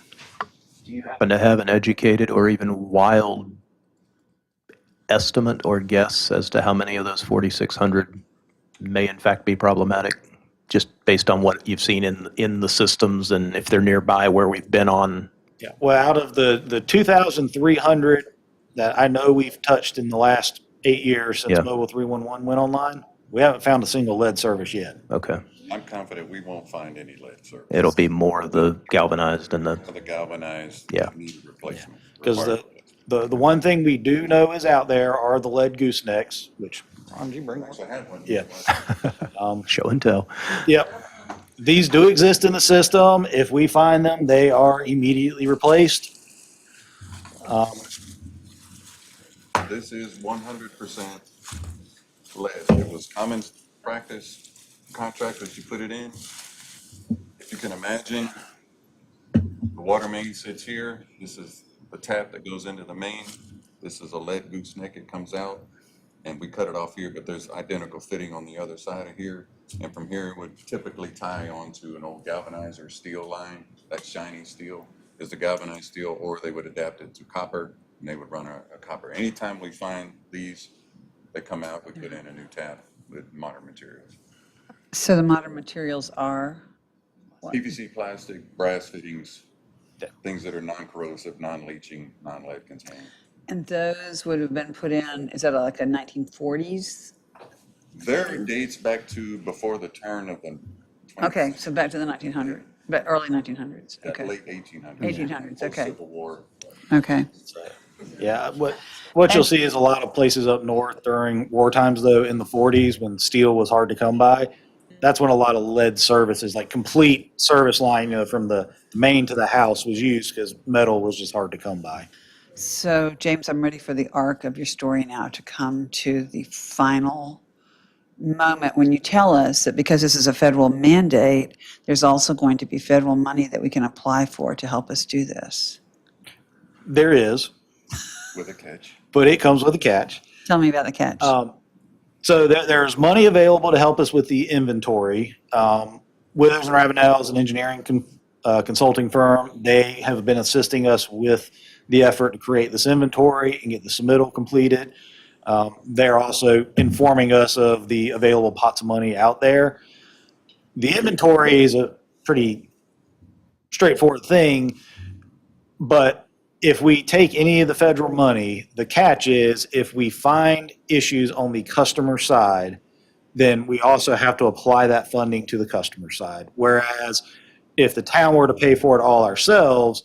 Happen to have an educated or even wild estimate or guess as to how many of those 4,600 may in fact be problematic, just based on what you've seen in the systems and if they're nearby where we've been on? Yeah, well, out of the 2,300 that I know we've touched in the last 8 years since Yeah. Mobile 311 went online, we haven't found a single lead service yet. Okay. I'm confident we won't find any lead service. It'll be more of the galvanized and the, For the galvanized. Yeah. Need replacement. Because required the one thing we do know is out there are the lead goosenecks, which, Ron, did you bring replacement. I had one. Yeah. show and tell. Yep. These do exist in the system. If we find them, they are immediately replaced. This is 100% lead. It was common practice, contractors, you put it in. If you can imagine, the water main sits here. This is the tap that goes into the main. This is a lead gooseneck. It comes out, and we cut it off here, but there's identical fitting on the other side of here. And from here, it would typically tie onto an old galvanized or steel line. That shiny steel is the galvanized steel, or they would adapt it to copper, and they would run a copper. Anytime we find these that come out, we put in a new tap with modern materials. So the modern materials are, PVC, plastic, brass fittings, things that are non-corrosive, non-leaching, non-lead containing. and those would have been put in, is that like a 1940s? There dates back to before the turn of the. Okay, so back to the 1900s, but early 1900s, okay. Late 1800s. 1800s, okay. Civil War. Okay. Yeah, what you'll see is a lot of places up north during war times, though, in the 40s when steel was hard to come by. That's when a lot of lead services, like complete service line, from the main to the house was used because metal was just hard to come by. So James, I'm ready for the arc of your story now to come to the final moment when you tell us that because this is a federal mandate, there's also going to be federal money that we can apply for to help us do this. There is, With a catch. but it comes with a catch. Tell me about the catch. So there's money available to help us with the inventory. Withers and Ravenel is an engineering consulting firm. They have been assisting us with the effort to create this inventory and get the submittal completed. They're also informing us of the available pots of money out there. The inventory is a pretty straightforward thing, but if we take any of the federal money, the catch is if we find issues on the customer side, then we also have to apply that funding to the customer side. Whereas if the town were to pay for it all ourselves,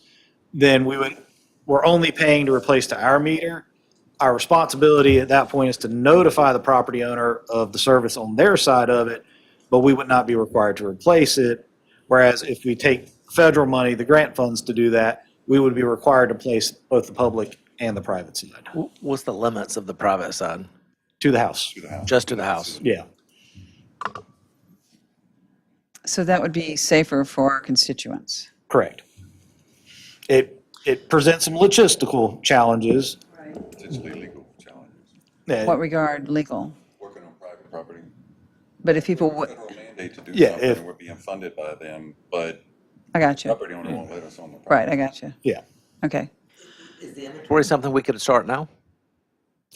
then we're only paying to replace to our meter. Our responsibility at that point is to notify the property owner of the service on their side of it, but we would not be required to replace it. Whereas if we take federal money, the grant funds to do that, we would be required to place both the public and the private side What's the limits of the private side? to the house. Just to the house? Yeah. So that would be safer for our constituents. Correct. It presents some logistical challenges. Potentially legal challenges. What regard legal? Working on private property. But if people would, Federal mandate to do Yeah, something, if- we're being funded by them, but I got you. property owner won't let us on the property. Right, I got you. Yeah. Okay. Inventory something we could start now?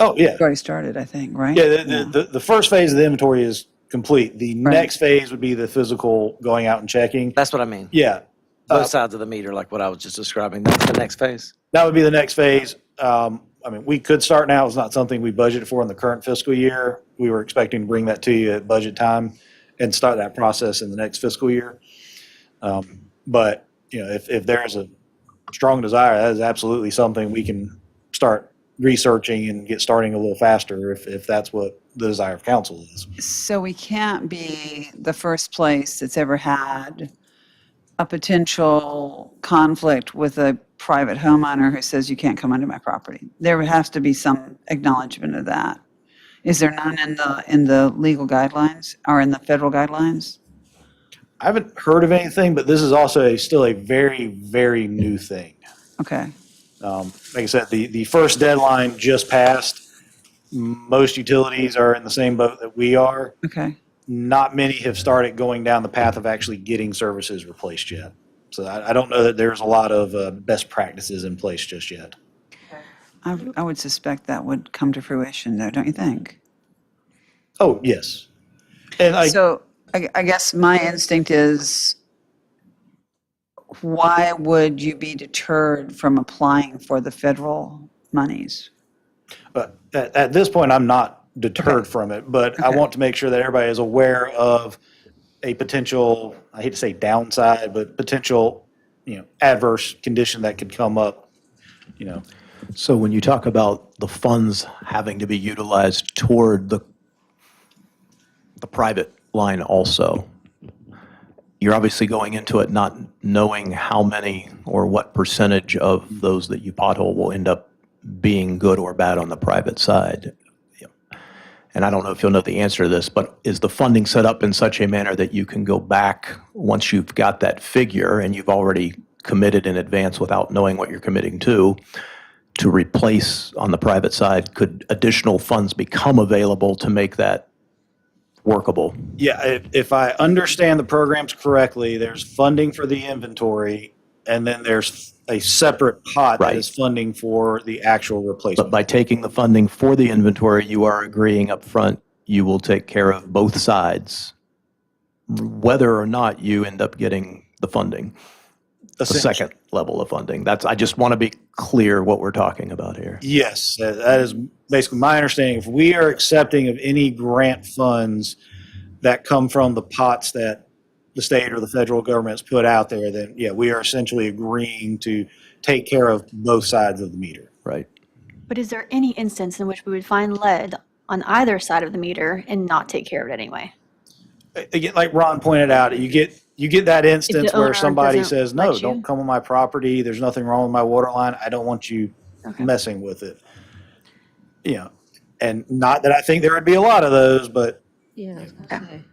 Oh, yeah. We've already started, I think, right? Yeah, the first phase of the inventory is complete. The Right. next phase would be the physical going out and checking. That's what I mean. Yeah, Both sides of the meter, like what I was just describing. That's the next phase. that would be the next phase. I mean, we could start now. It's not something we budgeted for in the current fiscal year. We were expecting to bring that to you at budget time and start that process in the next fiscal year. But, you know, if there's a strong desire, that is absolutely something we can start researching and get starting a little faster if that's what the desire of council is. So we can't be the first place that's ever had a potential conflict with a private homeowner who says you can't come onto my property. There has to be some acknowledgement of that. Is there none in the legal guidelines or in the federal guidelines? I haven't heard of anything, but this is also still a very, very new thing. Okay. Like I said, the first deadline just passed. Most utilities are in the same boat that we are. Okay. Not many have started going down the path of actually getting services replaced yet. So I don't know that there's a lot of best practices in place just yet. I would suspect that would come to fruition though, don't you think? Oh, yes. And So I guess my instinct is, why would you be deterred from applying for the federal monies? but at this point, I'm not deterred from it, but I Okay. want to make sure that everybody is aware of a potential, I hate to say downside, but potential, adverse condition that could come up, So when you talk about the funds having to be utilized toward the private line also, you're obviously going into it not knowing how many or what percentage of those that you pothole will end up being good or bad on the private side. And I don't know if you'll know the answer to this, but is the funding set up in such a manner that you can go back once you've got that figure and you've already committed in advance without knowing what you're committing to replace on the private side? Could additional funds become available to make that workable? Yeah, if I understand the programs correctly, there's funding for the inventory, and then there's a separate pot that Right. is funding for the actual But replacement. by taking the funding for the inventory, you are agreeing up front you will take care of both sides, whether or not you end up getting the funding, the second level of funding. I just want to be clear what we're talking about here. Yes, that is basically my understanding. If we are accepting of any grant funds that come from the pots that the state or the federal government's put out there, then yeah, we are essentially agreeing to take care of both sides of the meter. Right. But is there any instance in which we would find lead on either side of the meter and not take care of it anyway? Again, like Ron pointed out, you get that instance owner where somebody doesn't says, no, let you? don't come on my property. There's nothing wrong with my water line. I don't want you Okay. messing with it. And not that I think there would be a lot of those, but Yeah, I was gonna say.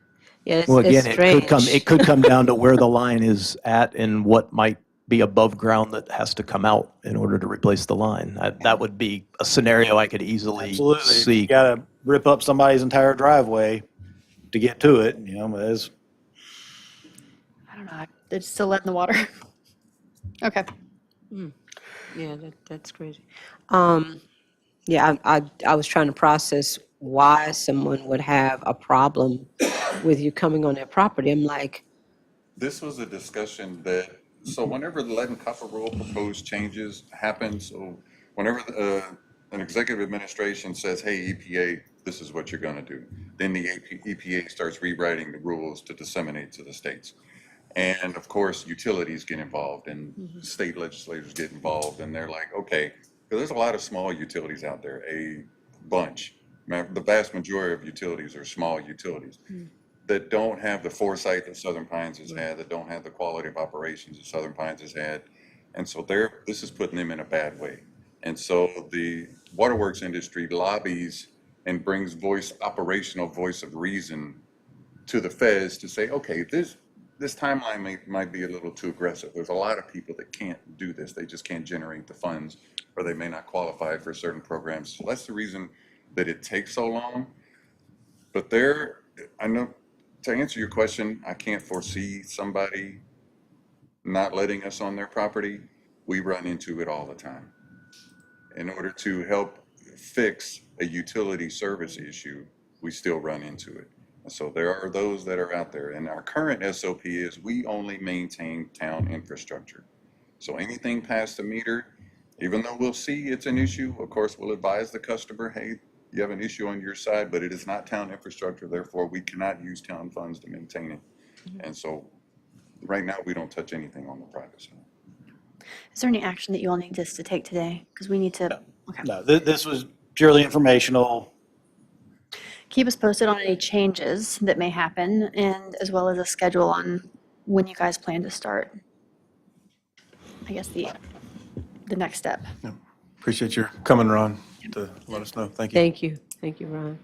Yeah, it's Well, again, it's it strange. could come down to where the line is at and what might be above ground that has to come out in order to replace the line. That would be a scenario I could easily Absolutely. If see. you gotta rip up somebody's entire driveway to get to it, there's, I don't know. It's still lead in the water. Okay. Yeah, that's crazy. Um, yeah, I was trying to process why someone would have a problem with you coming on their property. I'm like, This was a discussion that, so whenever the lead and copper rule proposed changes happen, so whenever an executive administration says, hey, EPA, this is what you're going to do, then the EPA starts rewriting the rules to disseminate to the states. And of course, utilities get involved and state legislators get involved, and they're like, okay, because there's a lot of small utilities out there, a bunch. The vast majority of utilities are small utilities that don't have the foresight that Southern Pines has had, that don't have the quality of operations that Southern Pines has had. And so this is putting them in a bad way. And so the waterworks industry lobbies and brings operational voice of reason to the feds to say, okay, this timeline might be a little too aggressive. There's a lot of people that can't do this. They just can't generate the funds, or they may not qualify for certain programs. So that's the reason that it takes so long. But I know, to answer your question, I can't foresee somebody not letting us on their property. We run into it all the time. In order to help fix a utility service issue, we still run into it. And so there are those that are out there. And our current SOP is we only maintain town infrastructure. So anything past the meter, even though we'll see it's an issue, of course, we'll advise the customer, hey, you have an issue on your side, but it is not town infrastructure. Therefore, we cannot use town funds to maintain it. And so right now, we don't touch anything on the private side. Is there any action that you all need us to take today? Because we need to, okay. no, this was purely informational. Keep us posted on any changes that may happen and as well as a schedule on when you guys plan to start. I guess the next step. Appreciate your coming, Ron, to let us know. Thank you. thank you, Ron.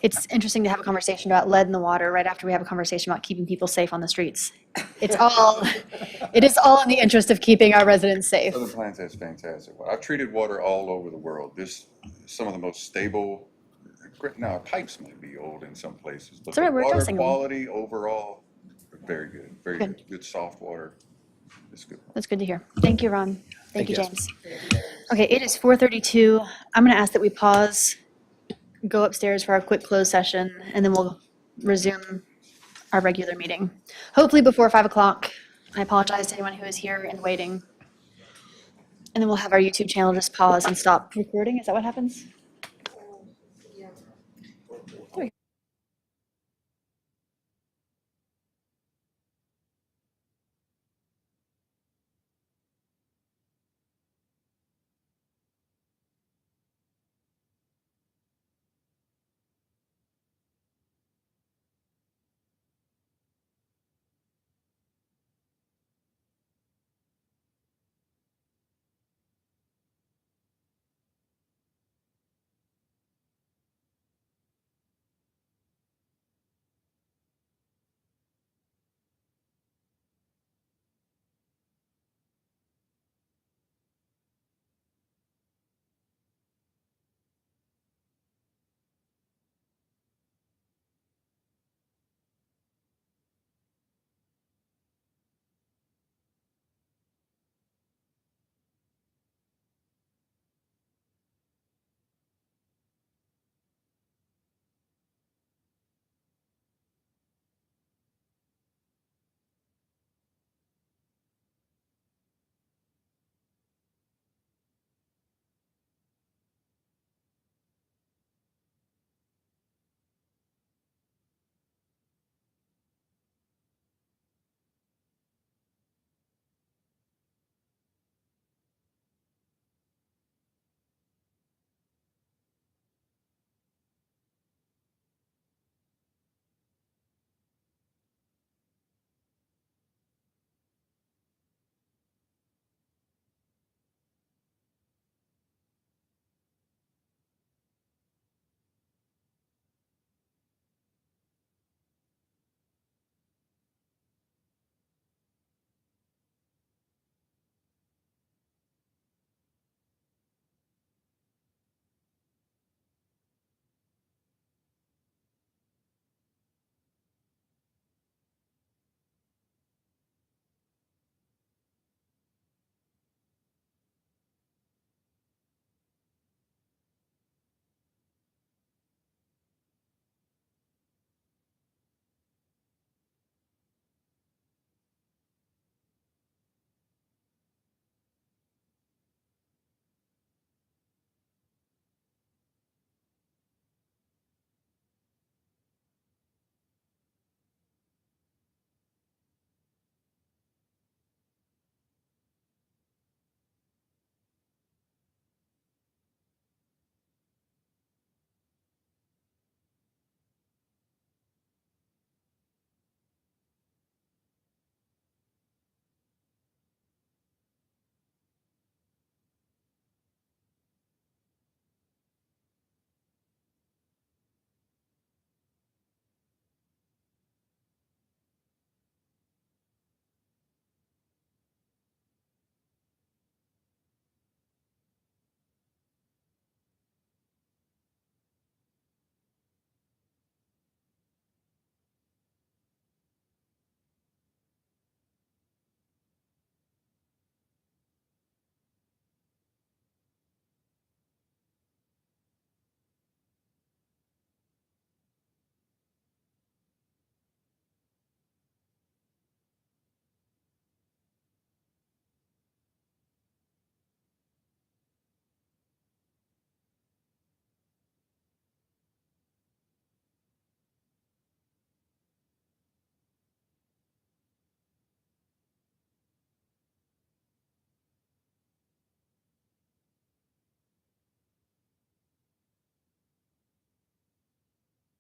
It's interesting to have a conversation about lead in the water right after we have a conversation about keeping people safe on the streets. It is all in the interest of keeping our residents safe. Southern Pines has fantastic water. I've treated water all over the world. Some of the most stable, now our pipes might be old in some places, but It's all right, the we're water addressing them. quality overall, very good, very Good. good. Good soft water. It's good. That's good to hear. Thank you, Ron. Thank you, you. James. Okay, it is 4:32. I'm going to ask that we pause, go upstairs for our quick closed session, and then we'll resume our regular meeting. Hopefully before 5 o'clock. I apologize to anyone who is here and waiting. And then we'll have our YouTube channel just pause and stop recording. Is that what happens?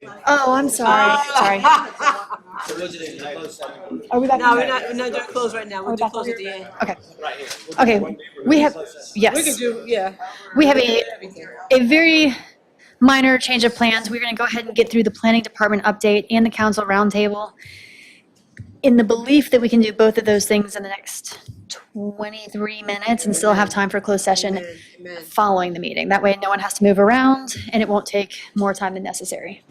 Oh, I'm sorry. Sorry. Are we back? No, we're not doing close right now. We'll do close at the end. Okay. Okay, we have, yes. Yeah. We have a very minor change of plans. We're going to go ahead and get through the planning department update and the council roundtable in the belief that we can do both of those things in the next 23 minutes and still have time for closed session Amen. following the meeting. That way no one has to move around and it won't take more time than necessary.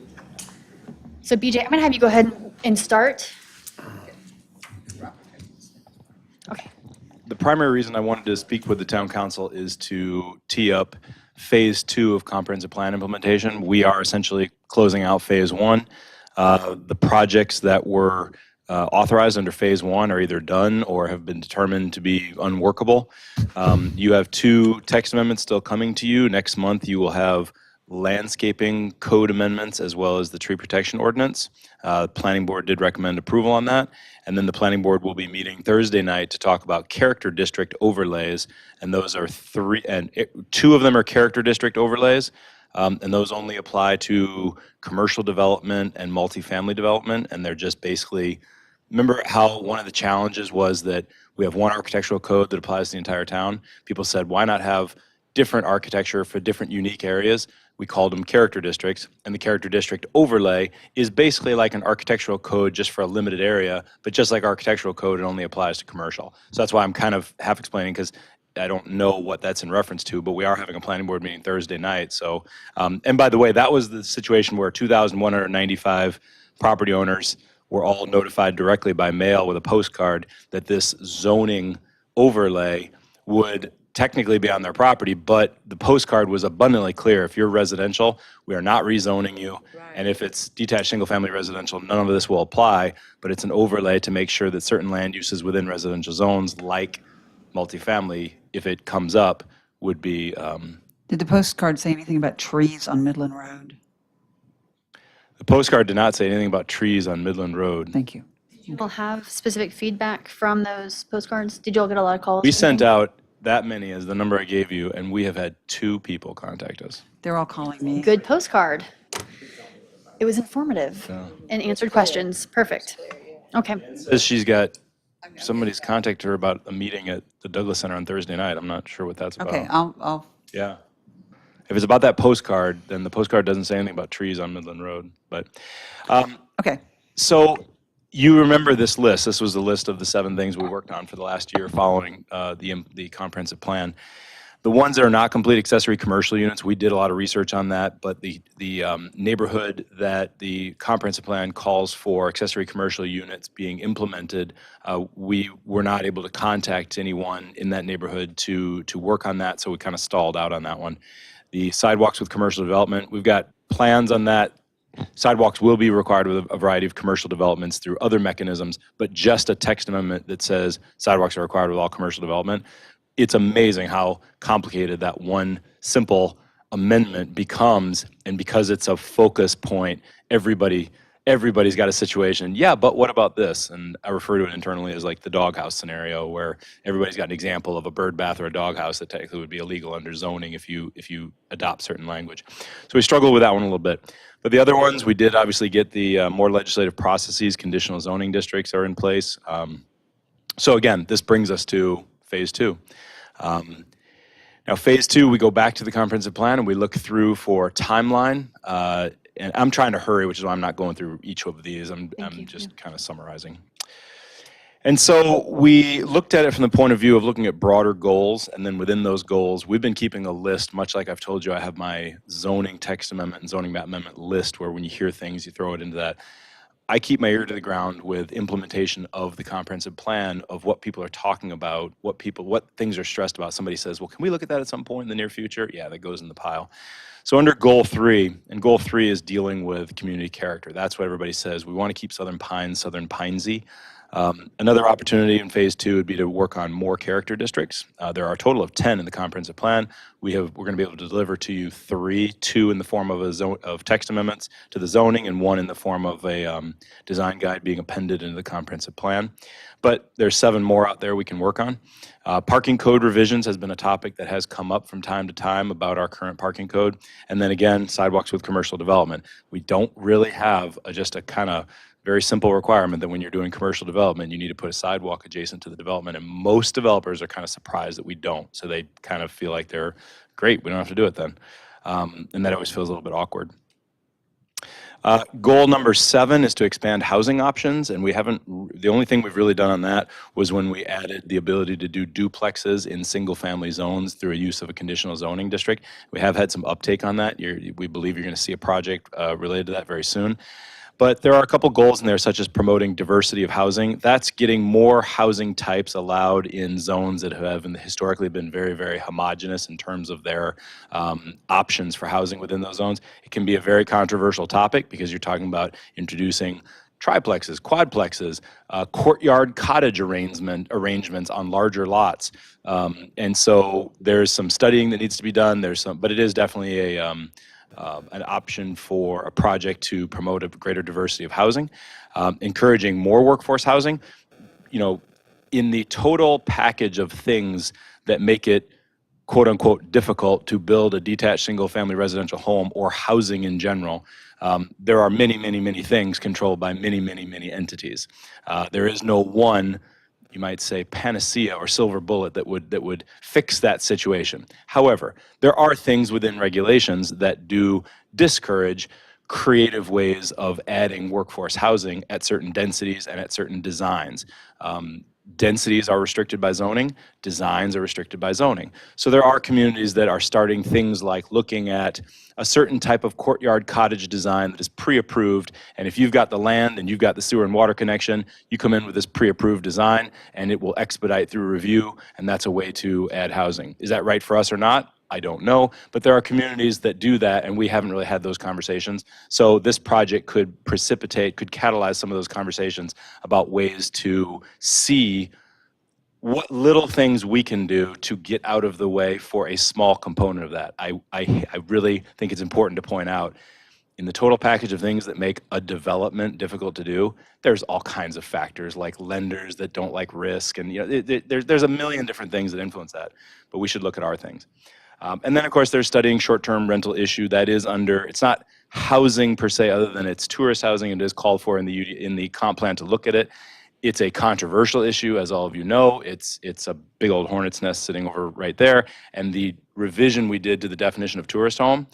So BJ, I'm going to have you go ahead and start. Okay. The primary reason I wanted to speak with the town council is to tee up phase 2 of comprehensive plan implementation. We are essentially closing out phase 1. The projects that were authorized under phase 1 are either done or have been determined to be unworkable. You have 2 text amendments still coming to you. Next month, you will have landscaping code amendments as well as the tree protection ordinance. The planning board did recommend approval on that. And then the planning board will be meeting Thursday night to talk about character district overlays. And those are 2 of them are character district overlays. And those only apply to commercial development and multifamily development. And they're just basically, remember how one of the challenges was that we have one architectural code that applies to the entire town? People said, why not have different architecture for different unique areas? We called them character districts, and the character district overlay is basically like an architectural code just for a limited area, but just like architectural code, it only applies to commercial. So that's why I'm kind of half explaining, because I don't know what that's in reference to, but we are having a planning board meeting Thursday night. So, and by the way, that was the situation where 2,195 property owners were all notified directly by mail with a postcard that this zoning overlay would technically be on their property, but the postcard was abundantly clear. If you're residential, we are not rezoning you. And if it's detached single-family residential, none of this will apply, but it's an overlay to make sure that certain land uses within residential zones, like multifamily, if it comes up, would be. Did the postcard say anything about trees on Midland Road? The postcard did not say anything about trees on Midland Road. Thank you. Did you all have specific feedback from those postcards? Did you all get a lot of calls? We sent out that many as the number I gave you, and we have had 2 people contact us. They're all calling me. Good postcard. It was informative and answered questions. Perfect. Okay. Says she's got, somebody's contacted her about a meeting at the Douglas Center on Thursday night. I'm not sure what that's about. Okay, I'll, Yeah. If it's about that postcard, then the postcard doesn't say anything about trees on Midland Road. But, okay. so you remember this list. This was the list of the 7 things we worked on for the last year following the comprehensive plan. The ones that are not complete accessory commercial units, we did a lot of research on that, but the neighborhood that the comprehensive plan calls for accessory commercial units being implemented, we were not able to contact anyone in that neighborhood to work on that, so we kind of stalled out on that one. The sidewalks with commercial development, we've got plans on that. Sidewalks will be required with a variety of commercial developments through other mechanisms, but just a text amendment that says sidewalks are required with all commercial development. It's amazing how complicated that one simple amendment becomes, and because it's a focus point, everybody's got a situation. Yeah, but what about this? And I refer to it internally as like the doghouse scenario, where everybody's got an example of a bird bath or a doghouse that technically would be illegal under zoning if you adopt certain language. So we struggled with that one a little bit. But the other ones, we did obviously get the more legislative processes. Conditional zoning districts are in place. So again, this brings us to phase 2. Now, phase 2, we go back to the comprehensive plan and we look through for timeline. And I'm trying to hurry, which is why I'm not going through each of these. I'm just kind of summarizing. And so we looked at it from the point of view of looking at broader goals, and then within those goals, we've been keeping a list, much like I've told you, I have my zoning text amendment and zoning map amendment list, where when you hear things, you throw it into that. I keep my ear to the ground with implementation of the comprehensive plan, of what people are talking about, what things are stressed about. Somebody says, well, can we look at that at some point in the near future? Yeah, that goes in the pile. So under goal 3, and goal 3 is dealing with community character. That's what everybody says. We want to keep Southern Pines, Southern Pinesy. Another opportunity in phase 2 would be to work on more character districts. There are a total of 10 in the comprehensive plan. We're going to be able to deliver to you 3, 2 in the form of text amendments to the zoning, and 1 in the form of a design guide being appended into the comprehensive plan. But there's 7 more out there we can work on. Parking code revisions has been a topic that has come up from time to time about our current parking code. And then again, sidewalks with commercial development. We don't really have just a kind of very simple requirement that when you're doing commercial development, you need to put a sidewalk adjacent to the development. And most developers are kind of surprised that we don't. So they kind of feel like they're great, we don't have to do it then. And that always feels a little bit awkward. Goal number 7 is to expand housing options, and the only thing we've really done on that was when we added the ability to do duplexes in single-family zones through a use of a conditional zoning district. We have had some uptake on that. We believe you're going to see a project related to that very soon. But there are a couple goals in there, such as promoting diversity of housing. That's getting more housing types allowed in zones that have historically been very, very homogeneous in terms of their options for housing within those zones. It can be a very controversial topic because you're talking about introducing triplexes, quadplexes, courtyard cottage arrangements on larger lots. And so there's some studying that needs to be done. But it is definitely an option for a project to promote a greater diversity of housing, encouraging more workforce housing. In the total package of things that make it quote unquote difficult to build a detached single family residential home or housing in general, there are many, many, many things controlled by many, many, many entities. There is no one, you might say, panacea or silver bullet that would fix that situation. However, there are things within regulations that do discourage creative ways of adding workforce housing at certain densities and at certain designs. Densities are restricted by zoning, designs are restricted by zoning. So there are communities that are starting things like looking at a certain type of courtyard cottage design that is pre-approved, and if you've got the land and you've got the sewer and water connection, you come in with this pre-approved design and it will expedite through review, and that's a way to add housing. Is that right for us or not? I don't know, but there are communities that do that, and we haven't really had those conversations. So this project could catalyze some of those conversations about ways to see what little things we can do to get out of the way for a small component of that. I really think it's important to point out, in the total package of things that make a development difficult to do, there's all kinds of factors like lenders that don't like risk, and there's a million different things that influence that, but we should look at our things. And then, of course, there's studying short-term rental issue that is it's not housing per se, other than it's tourist housing. It is called for in the comp plan to look at it. It's a controversial issue, as all of you know. It's a big old hornet's nest sitting over right there. And the revision we did to the definition of tourist home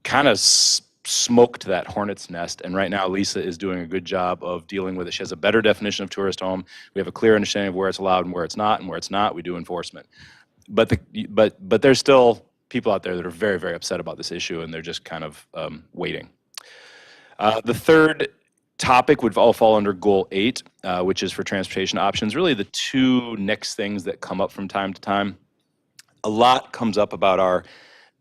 kind of smoked that hornet's nest. And right now, Lisa is doing a good job of dealing with it. She has a better definition of tourist home. We have a clear understanding of where it's allowed and where it's not, and where it's not, we do enforcement. But there's still people out there that are very, very upset about this issue, and they're just kind of waiting. The third topic would all fall under Goal 8, which is for transportation options. Really the two next things that come up from time to time. A lot comes up about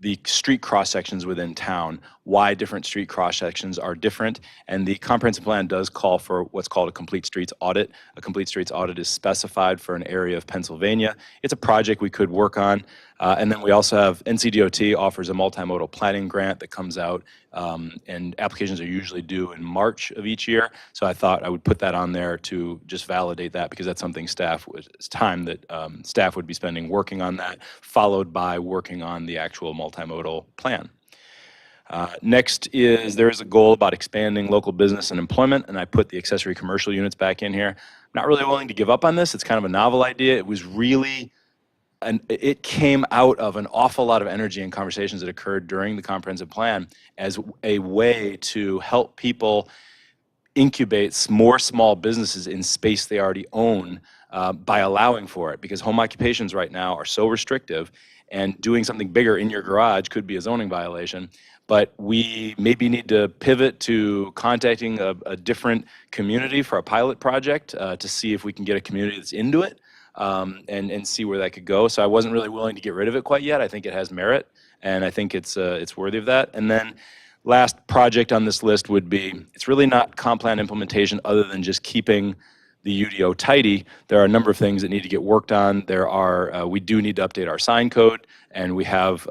the street cross sections within town, why different street cross sections are different, and the comprehensive plan does call for what's called a complete streets audit. A complete streets audit is specified for an area of Pennsylvania. It's a project we could work on. And then we also have NCDOT offers a multimodal planning grant that comes out, and applications are usually due in March of each year. So I thought I would put that on there to just validate that, because that's something staff would be spending working on that, followed by working on the actual multimodal plan. Next there is a goal about expanding local business and employment, and I put the accessory commercial units back in here. I'm not really willing to give up on this. It's kind of a novel idea. It was really it came out of an awful lot of energy and conversations that occurred during the comprehensive plan as a way to help people incubate more small businesses in space they already own by allowing for it, because home occupations right now are so restrictive, and doing something bigger in your garage could be a zoning violation. But we maybe need to pivot to contacting a different community for a pilot project to see if we can get a community that's into it. And see where that could go. So I wasn't really willing to get rid of it quite yet. I think it has merit, and I think it's worthy of that. And then last project on this list would be, it's really not comp plan implementation other than just keeping the UDO tidy, there are a number of things that need to get worked on. We do need to update our sign code, and we have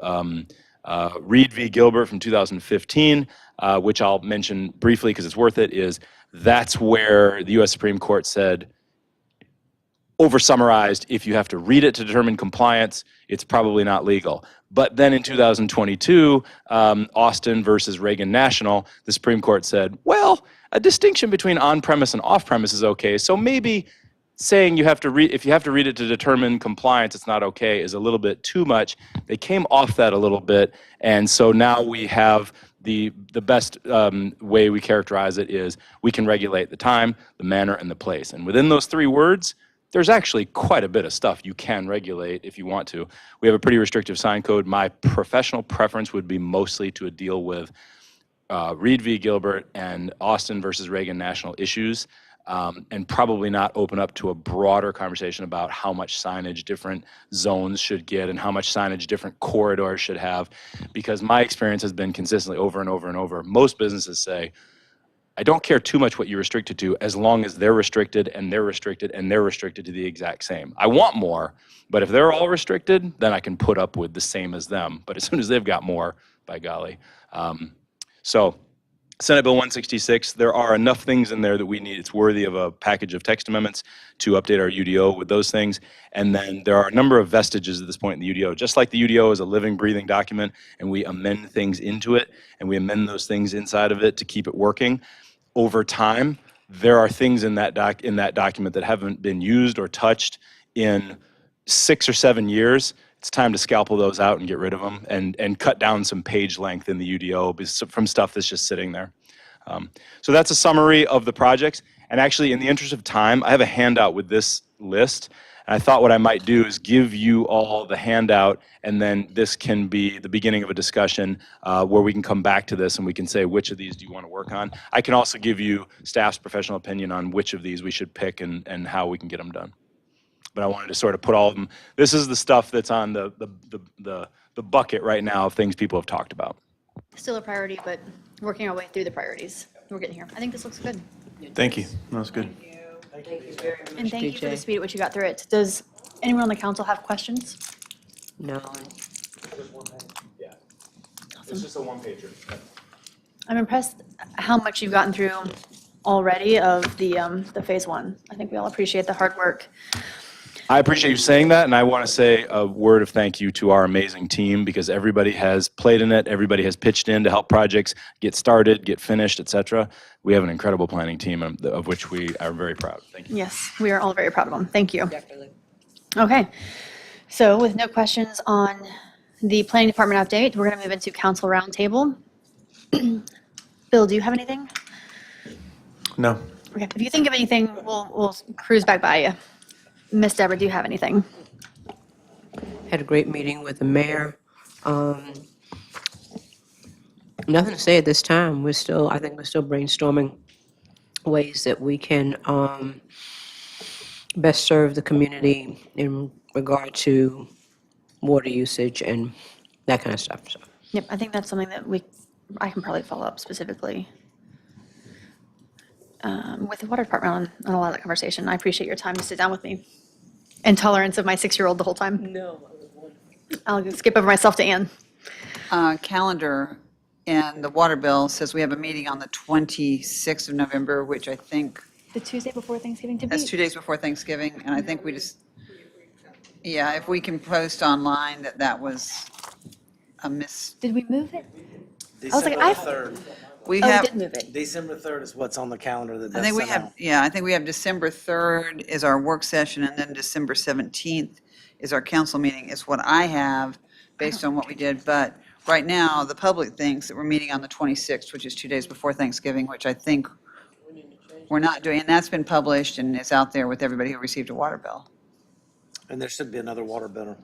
Reed v. Gilbert from 2015, which I'll mention briefly because it's worth it, that's where the U.S. Supreme Court said, over-summarized, if you have to read it to determine compliance, it's probably not legal. But then in 2022, Austin versus Reagan National, the Supreme Court said, well, a distinction between on-premise and off-premise is okay, so maybe saying if you have to read it to determine compliance, it's not okay, is a little bit too much. They came off that a little bit, and so now we have the best way we characterize it is we can regulate the time, the manner, and the place. And within those 3 words, there's actually quite a bit of stuff you can regulate if you want to. We have a pretty restrictive sign code. My professional preference would be mostly to deal with Reed v. Gilbert and Austin versus Reagan National issues, and probably not open up to a broader conversation about how much signage different zones should get and how much signage different corridors should have, because my experience has been consistently over and over and over. Most businesses say, I don't care too much what you restrict it to as long as they're restricted and they're restricted and they're restricted to the exact same. I want more, but if they're all restricted, then I can put up with the same as them. But as soon as they've got more, by golly. So Senate Bill 166, there are enough things in there that we need. It's worthy of a package of text amendments to update our UDO with those things. And then there are a number of vestiges at this point in the UDO. Just like the UDO is a living, breathing document, and we amend things into it, and we amend those things inside of it to keep it working. Over time, there are things in that document that haven't been used or touched in 6 or 7 years. It's time to scalpel those out and get rid of them and cut down some page length in the UDO from stuff that's just sitting there. So that's a summary of the projects. And actually, in the interest of time, I have a handout with this list. And I thought what I might do is give you all the handout, and then this can be the beginning of a discussion where we can come back to this and we can say, which of these do you want to work on? I can also give you staff's professional opinion on which of these we should pick and how we can get them done. But I wanted to sort of put all of them. This is the stuff that's on the bucket right now of things people have talked about. Still a priority, but working our way through the priorities. We're getting here. I think this looks good. Thank you. That was good. Thank you very much, And thank you for the BJ. speed at which you got through it. Does anyone on the council have questions? No, It's just a one-pager. I'm impressed how much you've gotten through already of the phase 1. I think we all appreciate the hard work. I appreciate you saying that, and I want to say a word of thank you to our amazing team, because everybody has played in it, everybody has pitched in to help projects get started, get finished, et cetera. We have an incredible planning team of which we are very proud. Thank you. Yes, we are all very proud of them. Thank you. definitely. Okay, so with no questions on the planning department update, we're going to move into council roundtable. Bill, do you have anything? No. Okay, if you think of anything, we'll cruise back by you. Miss Deborah, do you have anything? Had a great meeting with the mayor. Nothing to say at this time. I think we're still brainstorming ways that we can best serve the community in regard to water usage and that kind of stuff. So Yep, I think that's something that I can probably follow up specifically with the water department on a lot of that conversation. I appreciate your time to sit down with me and tolerance of my 6-year-old the whole time. no. I'll skip over myself to Ann. Calendar and the water bill says we have a meeting on the 26th of November, which I think, The Tuesday before Thanksgiving to that's 2 days before Thanksgiving, and I think we just, yeah, if we can post online that was a miss. Did we move it? December like, the 3rd. We Oh, we have, did move it. December 3rd is what's on the calendar that I think we that's have, sent out. yeah, I think we have December 3rd is our work session, and then December 17th is our council meeting, is what I have based on what we did. But right now, the public thinks that we're meeting on the 26th, which is 2 days before Thanksgiving, which I think we're not doing. And that's been published and it's out there with everybody who received a water bill. And there should be another water bill.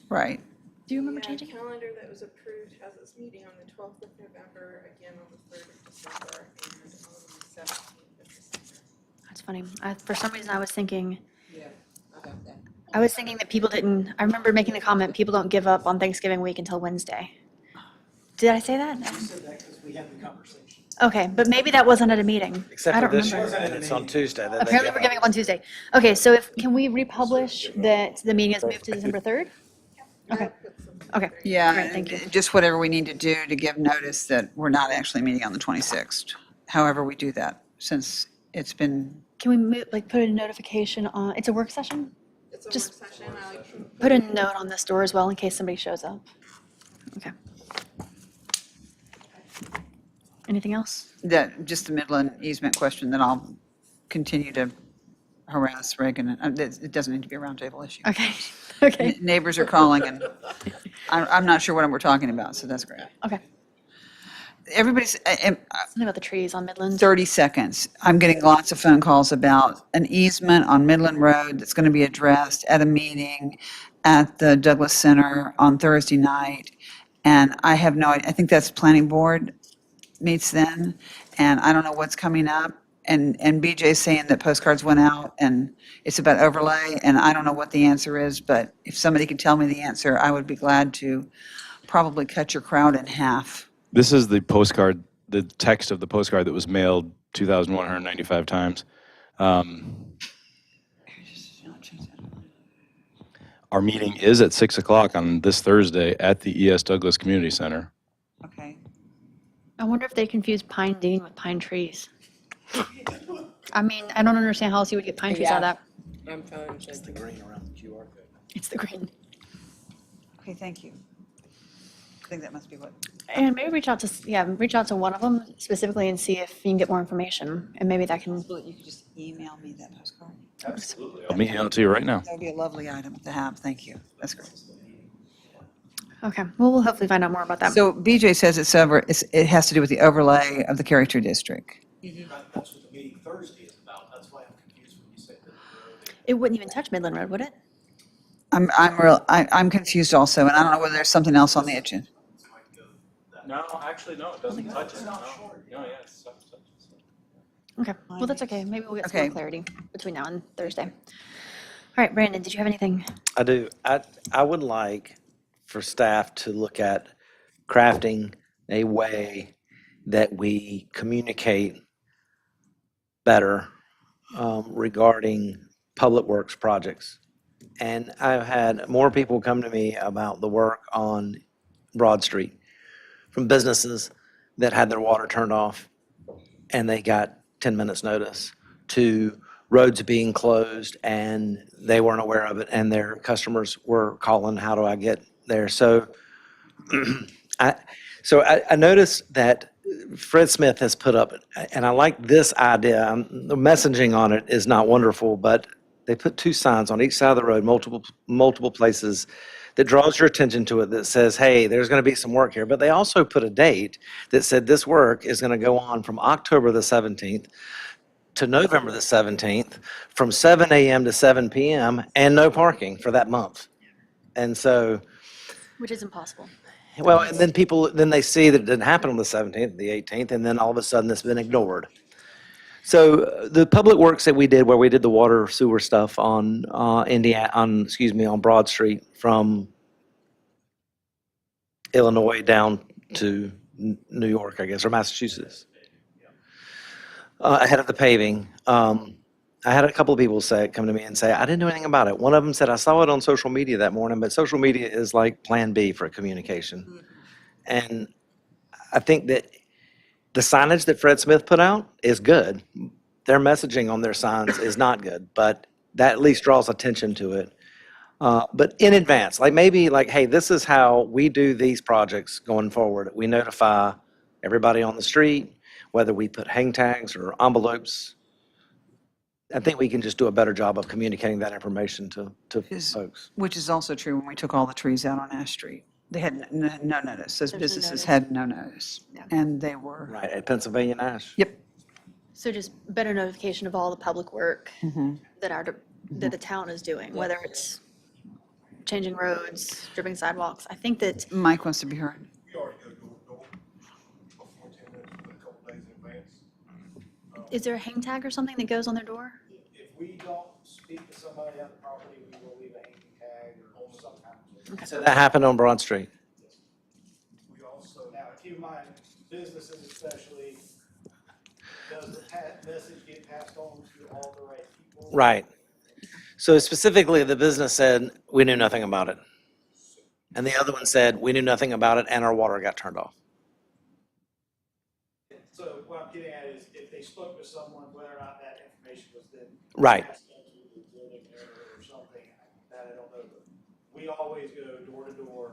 Right. Do you remember changing it? The calendar that was approved has its meeting on the 12th of November, again on the 3rd of December, and on the 17th of December. That's funny. For some reason, I was thinking Yeah, I got that. that people didn't, I remember making the comment, people don't give up on Thanksgiving week until Wednesday. Did I say that? You said that because we had the conversation. Okay, but maybe that wasn't at a meeting. Except I for don't this year, remember. and it's on Tuesday. that they Apparently, give we're out. giving up on Tuesday. Okay, so can we republish that the meeting is moved to December 3rd? Okay, okay. Yeah, Great, thank you. just whatever we need to do to give notice that we're not actually meeting on the 26th. However we do that, since it's been, Can we move, like, put a notification on, it's a work session? It's a work Just session. put a note on this door as well in case somebody shows up. Okay. Anything else? just the Midland easement question that I'll continue to harass Reagan. It doesn't need to be a roundtable issue. Okay, okay, Neighbors are calling and I'm not sure what we're talking about, so that's great. okay. Everybody's, Something about the trees on Midland. 30 seconds. I'm getting lots of phone calls about an easement on Midland Road that's going to be addressed at a meeting at the Douglas Center on Thursday night. And I have no, I think that's planning board meets then, and I don't know what's coming up. And BJ's saying that postcards went out and it's about overlay, and I don't know what the answer is, but if somebody could tell me the answer, I would be glad to probably cut your crowd in half. This is the postcard, the text of the postcard that was mailed 2,195 times. Our meeting is at 6 o'clock on this Thursday at the E.S. Douglas Community Center. Okay. I wonder if they confuse pine dean with pine trees. I mean, I don't understand how else you would get pine trees out of that. I'm fine. It's the green around the QR code. It's the green. Okay, thank you. I think that must be what. And maybe reach out to one of them specifically and see if you can get more information, and maybe that can. You could just email me that postcard. I'll meet you out to you right now. That would be a lovely item to have. Thank you. That's great. Okay, well, we'll hopefully find out more about that. So BJ says it has to do with the overlay of the character district. That's what the meeting Thursday is about. That's why I'm confused when you said that. It wouldn't even touch Midland Road, would it? I'm confused also, and I don't know whether there's something else on the agenda. No, actually, no, it doesn't touch it. No, yeah, it's Okay, well, that's okay. Maybe we'll get some Okay. more clarity between now and Thursday. All right, Brandon, did you have anything? I do. I would like for staff to look at crafting a way that we communicate better regarding public works projects. And I've had more people come to me about the work on Broad Street from businesses that had their water turned off and they got 10 minutes notice, to roads being closed and they weren't aware of it and their customers were calling, how do I get there? So I noticed that Fred Smith has put up, and I like this idea, the messaging on it is not wonderful, but they put two signs on each side of the road, multiple places, that draws your attention to it, that says, hey, there's going to be some work here. But they also put a date that said this work is going to go on from October the 17th to November the 17th, from 7 a.m. to 7 p.m., and no parking for that month. And so, Which is impossible. well, and then they see that it didn't happen on the 17th, the 18th, and then all of a sudden it's been ignored. So the public works that we did, where we did the water sewer stuff on on Broad Street from Illinois down to New York, I guess, or Massachusetts, ahead of the paving. I had a couple of people come to me and say, I didn't know anything about it. One of them said, I saw it on social media that morning, but social media is like plan B for communication. And I think that the signage that Fred Smith put out is good. Their messaging on their signs is not good, but that at least draws attention to it. But in advance, hey, this is how we do these projects going forward. We notify everybody on the street, whether we put hang tags or envelopes. I think we can just do a better job of communicating that information to folks. Which is also true when we took all the trees out on Ash Street. They had no notice. Those There's no businesses notice. had no notice. Yeah. And they were, Right, at Pennsylvania Nash. yep. So just better notification of all the public work Mhm. that the town is doing, whether it's changing roads, stripping sidewalks. I think that, Mike wants to be heard. We already go door to door before 10 minutes, a couple days in advance. is there a hang tag or something that goes on their door? If we don't speak to somebody on the property, we will leave a hanging tag or some kind of. So that happened on Broad Street. We also, now, keep in mind, businesses especially, that message get passed on to all the right people? Right. So specifically, the business said, we knew nothing about it. And the other one said, we knew nothing about it and our water got turned off. So what I'm getting at is if they spoke with someone, whether or not that information was then. Right. passed on to the building owner or something, that I don't know, but we always go door to door.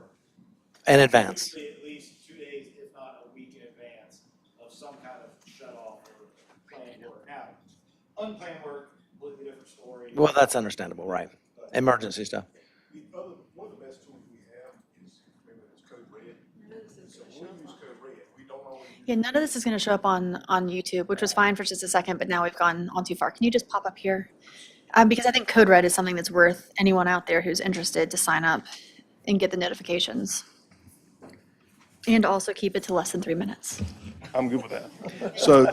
In advance. Usually at least 2 days, if not a week in advance of some kind of shut off or planned work. Now, unplanned work, completely different story. Well, that's understandable, right? Emergency stuff. One of the best tools we have is, remember, it's Code Red. So when we use Code Red, we don't always. Yeah, none of this is going to show up on YouTube, which was fine for just a second, but now we've gone on too far. Can you just pop up here? Because I think Code Red is something that's worth anyone out there who's interested to sign up and get the notifications. And also keep it to less than 3 minutes. I'm good with that. So,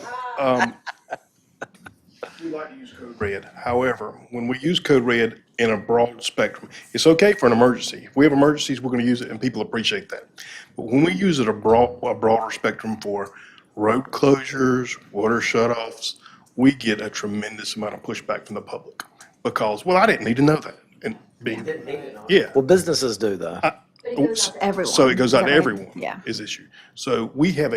we like to use Code Red. However, when we use Code Red in a broad spectrum, it's okay for an emergency. If we have emergencies, we're going to use it, and people appreciate that. But when we use it a broader spectrum for road closures, water shutoffs, we get a tremendous amount of pushback from the public because, well, I didn't need to know that. And being, yeah. Well, businesses do though. Everyone. So it goes out to Is that right? everyone. Yeah. Is issue. So we have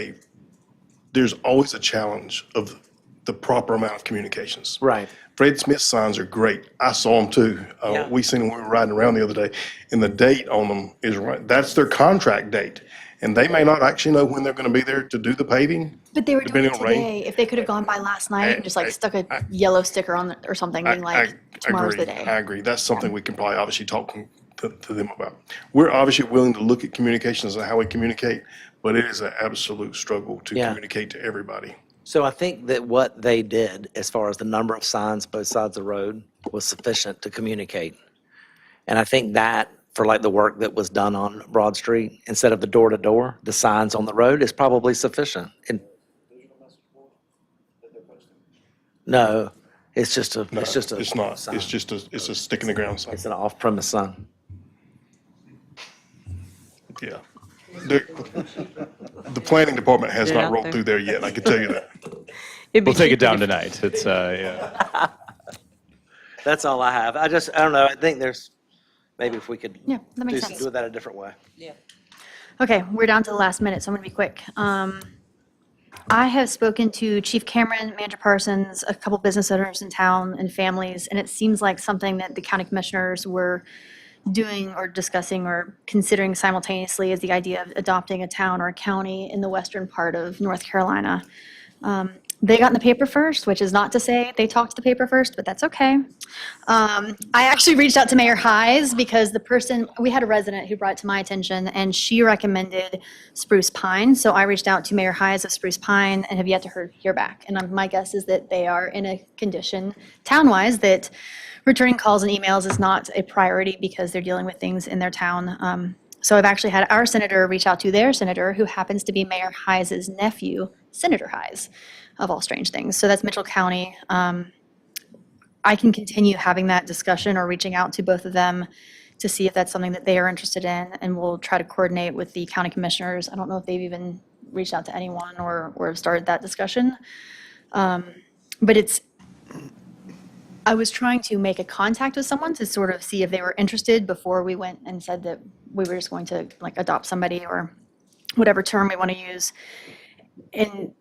there's always a challenge of the proper amount of communications. Right. Fred Smith's signs are great. I saw them too. Yeah. We seen them when we were riding around the other day, and the date on them is right. That's their contract date. And they may not actually know when they're going to be there to do the paving. But they were doing it Depending on rain. today. If they could have gone by last night and just like stuck a yellow sticker on it or something, being like, tomorrow's the day. I agree. That's something we can probably obviously talk to them about. We're obviously willing to look at communications and how we communicate, but it is an absolute struggle to Yeah. communicate to everybody. So I think that what they did, as far as the number of signs both sides of the road, was sufficient to communicate. And I think that, for like the work that was done on Broad Street, instead of the door-to-door, the signs on the road is probably sufficient. And no, it's just a, No, it's just a. it's not. sign. It's just it's a stick in the ground sign. It's an off-premise sign. Yeah. The planning department has Get not out rolled there. through there yet, I can tell you that. It'd be We'll take it cheaper down if- tonight. It's, yeah. That's all I have. I don't know, I think there's, maybe if we could Yeah, that makes sense. do that a different way. Okay, we're down to the last minute, so I'm going to be quick. I have spoken to Chief Cameron, Manager Parsons, a couple business owners in town and families, and it seems like something that the county commissioners were doing or discussing or considering simultaneously is the idea of adopting a town or a county in the western part of North Carolina. They got in the paper first, which is not to say they talked to the paper first, but that's okay. I actually reached out to Mayor Hayes because we had a resident who brought it to my attention and she recommended Spruce Pine. So I reached out to Mayor Hayes of Spruce Pine and have yet to hear back. And my guess is that they are in a condition town-wise that returning calls and emails is not a priority because they're dealing with things in their town. So I've actually had our senator reach out to their senator, who happens to be Mayor Hayes' nephew, Senator Hayes, of all strange things. So that's Mitchell County. I can continue having that discussion or reaching out to both of them to see if that's something that they are interested in, and we'll try to coordinate with the county commissioners. I don't know if they've even reached out to anyone or have started that discussion. But I was trying to make a contact with someone to sort of see if they were interested before we went and said that we were just going to like adopt somebody or whatever term we want to use. And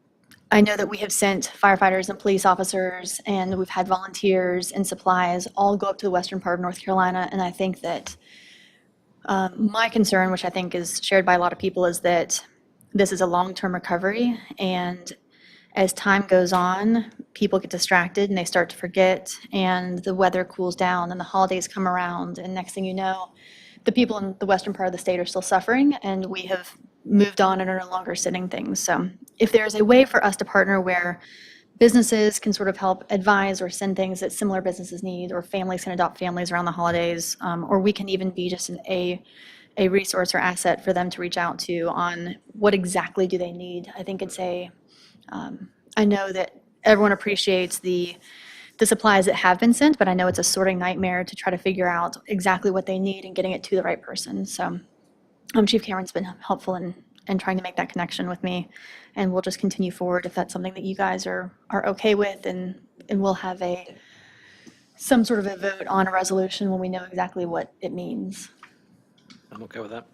I know that we have sent firefighters and police officers, and we've had volunteers and supplies all go up to the western part of North Carolina. And I think that my concern, which I think is shared by a lot of people, is that this is a long-term recovery. And as time goes on, people get distracted and they start to forget, and the weather cools down and the holidays come around. And next thing you know, the people in the western part of the state are still suffering, and we have moved on and are no longer sitting things. So if there's a way for us to partner where businesses can sort of help advise or send things that similar businesses need, or families can adopt families around the holidays, or we can even be just a resource or asset for them to reach out to on what exactly do they need. I think it's I know that everyone appreciates the supplies that have been sent, but I know it's a sorting nightmare to try to figure out exactly what they need and getting it to the right person. So Chief Cameron's been helpful in and trying to make that connection with me. And we'll just continue forward if that's something that you guys are okay with, and we'll have some sort of a vote on a resolution when we know exactly what it means. I'm okay with that.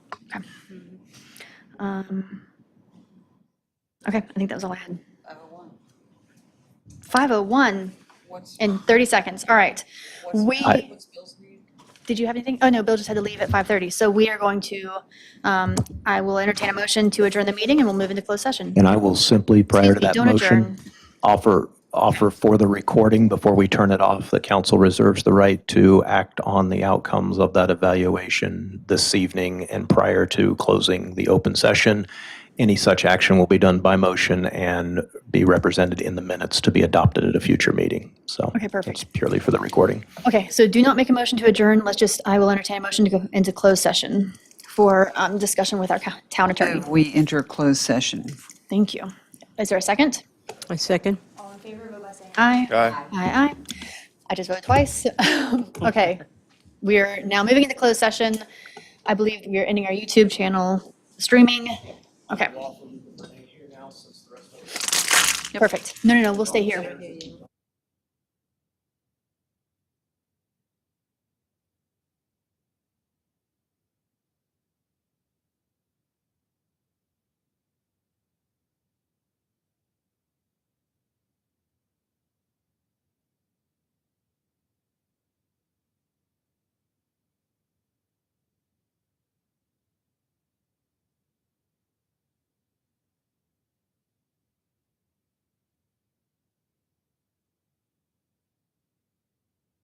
Okay, I think that was all I had. 5:01 in 30 seconds. All right. Did you have anything? Oh, no, Bill just had to leave at 5:30. So we are going to, I will entertain a motion to adjourn the meeting, and we'll move into closed session. And I will simply, prior to Excuse me, that don't motion, adjourn. offer for the recording, before we turn it off, the council reserves the right to act on the outcomes of that evaluation this evening and prior to closing the open session. Any such action will be done by motion and be represented in the minutes to be adopted at a future meeting. So Okay, perfect. it's purely for the recording. Okay, so do not make a motion to adjourn. I will entertain a motion to go into closed session for discussion with our town attorney. We enter closed session. Thank you. Is there a second? A second. All in favor, vote by saying aye. Aye. Aye, aye. I just voted twice. Okay, we are now moving into closed session. I believe we are ending our YouTube channel streaming. Okay. Perfect. No, we'll stay here.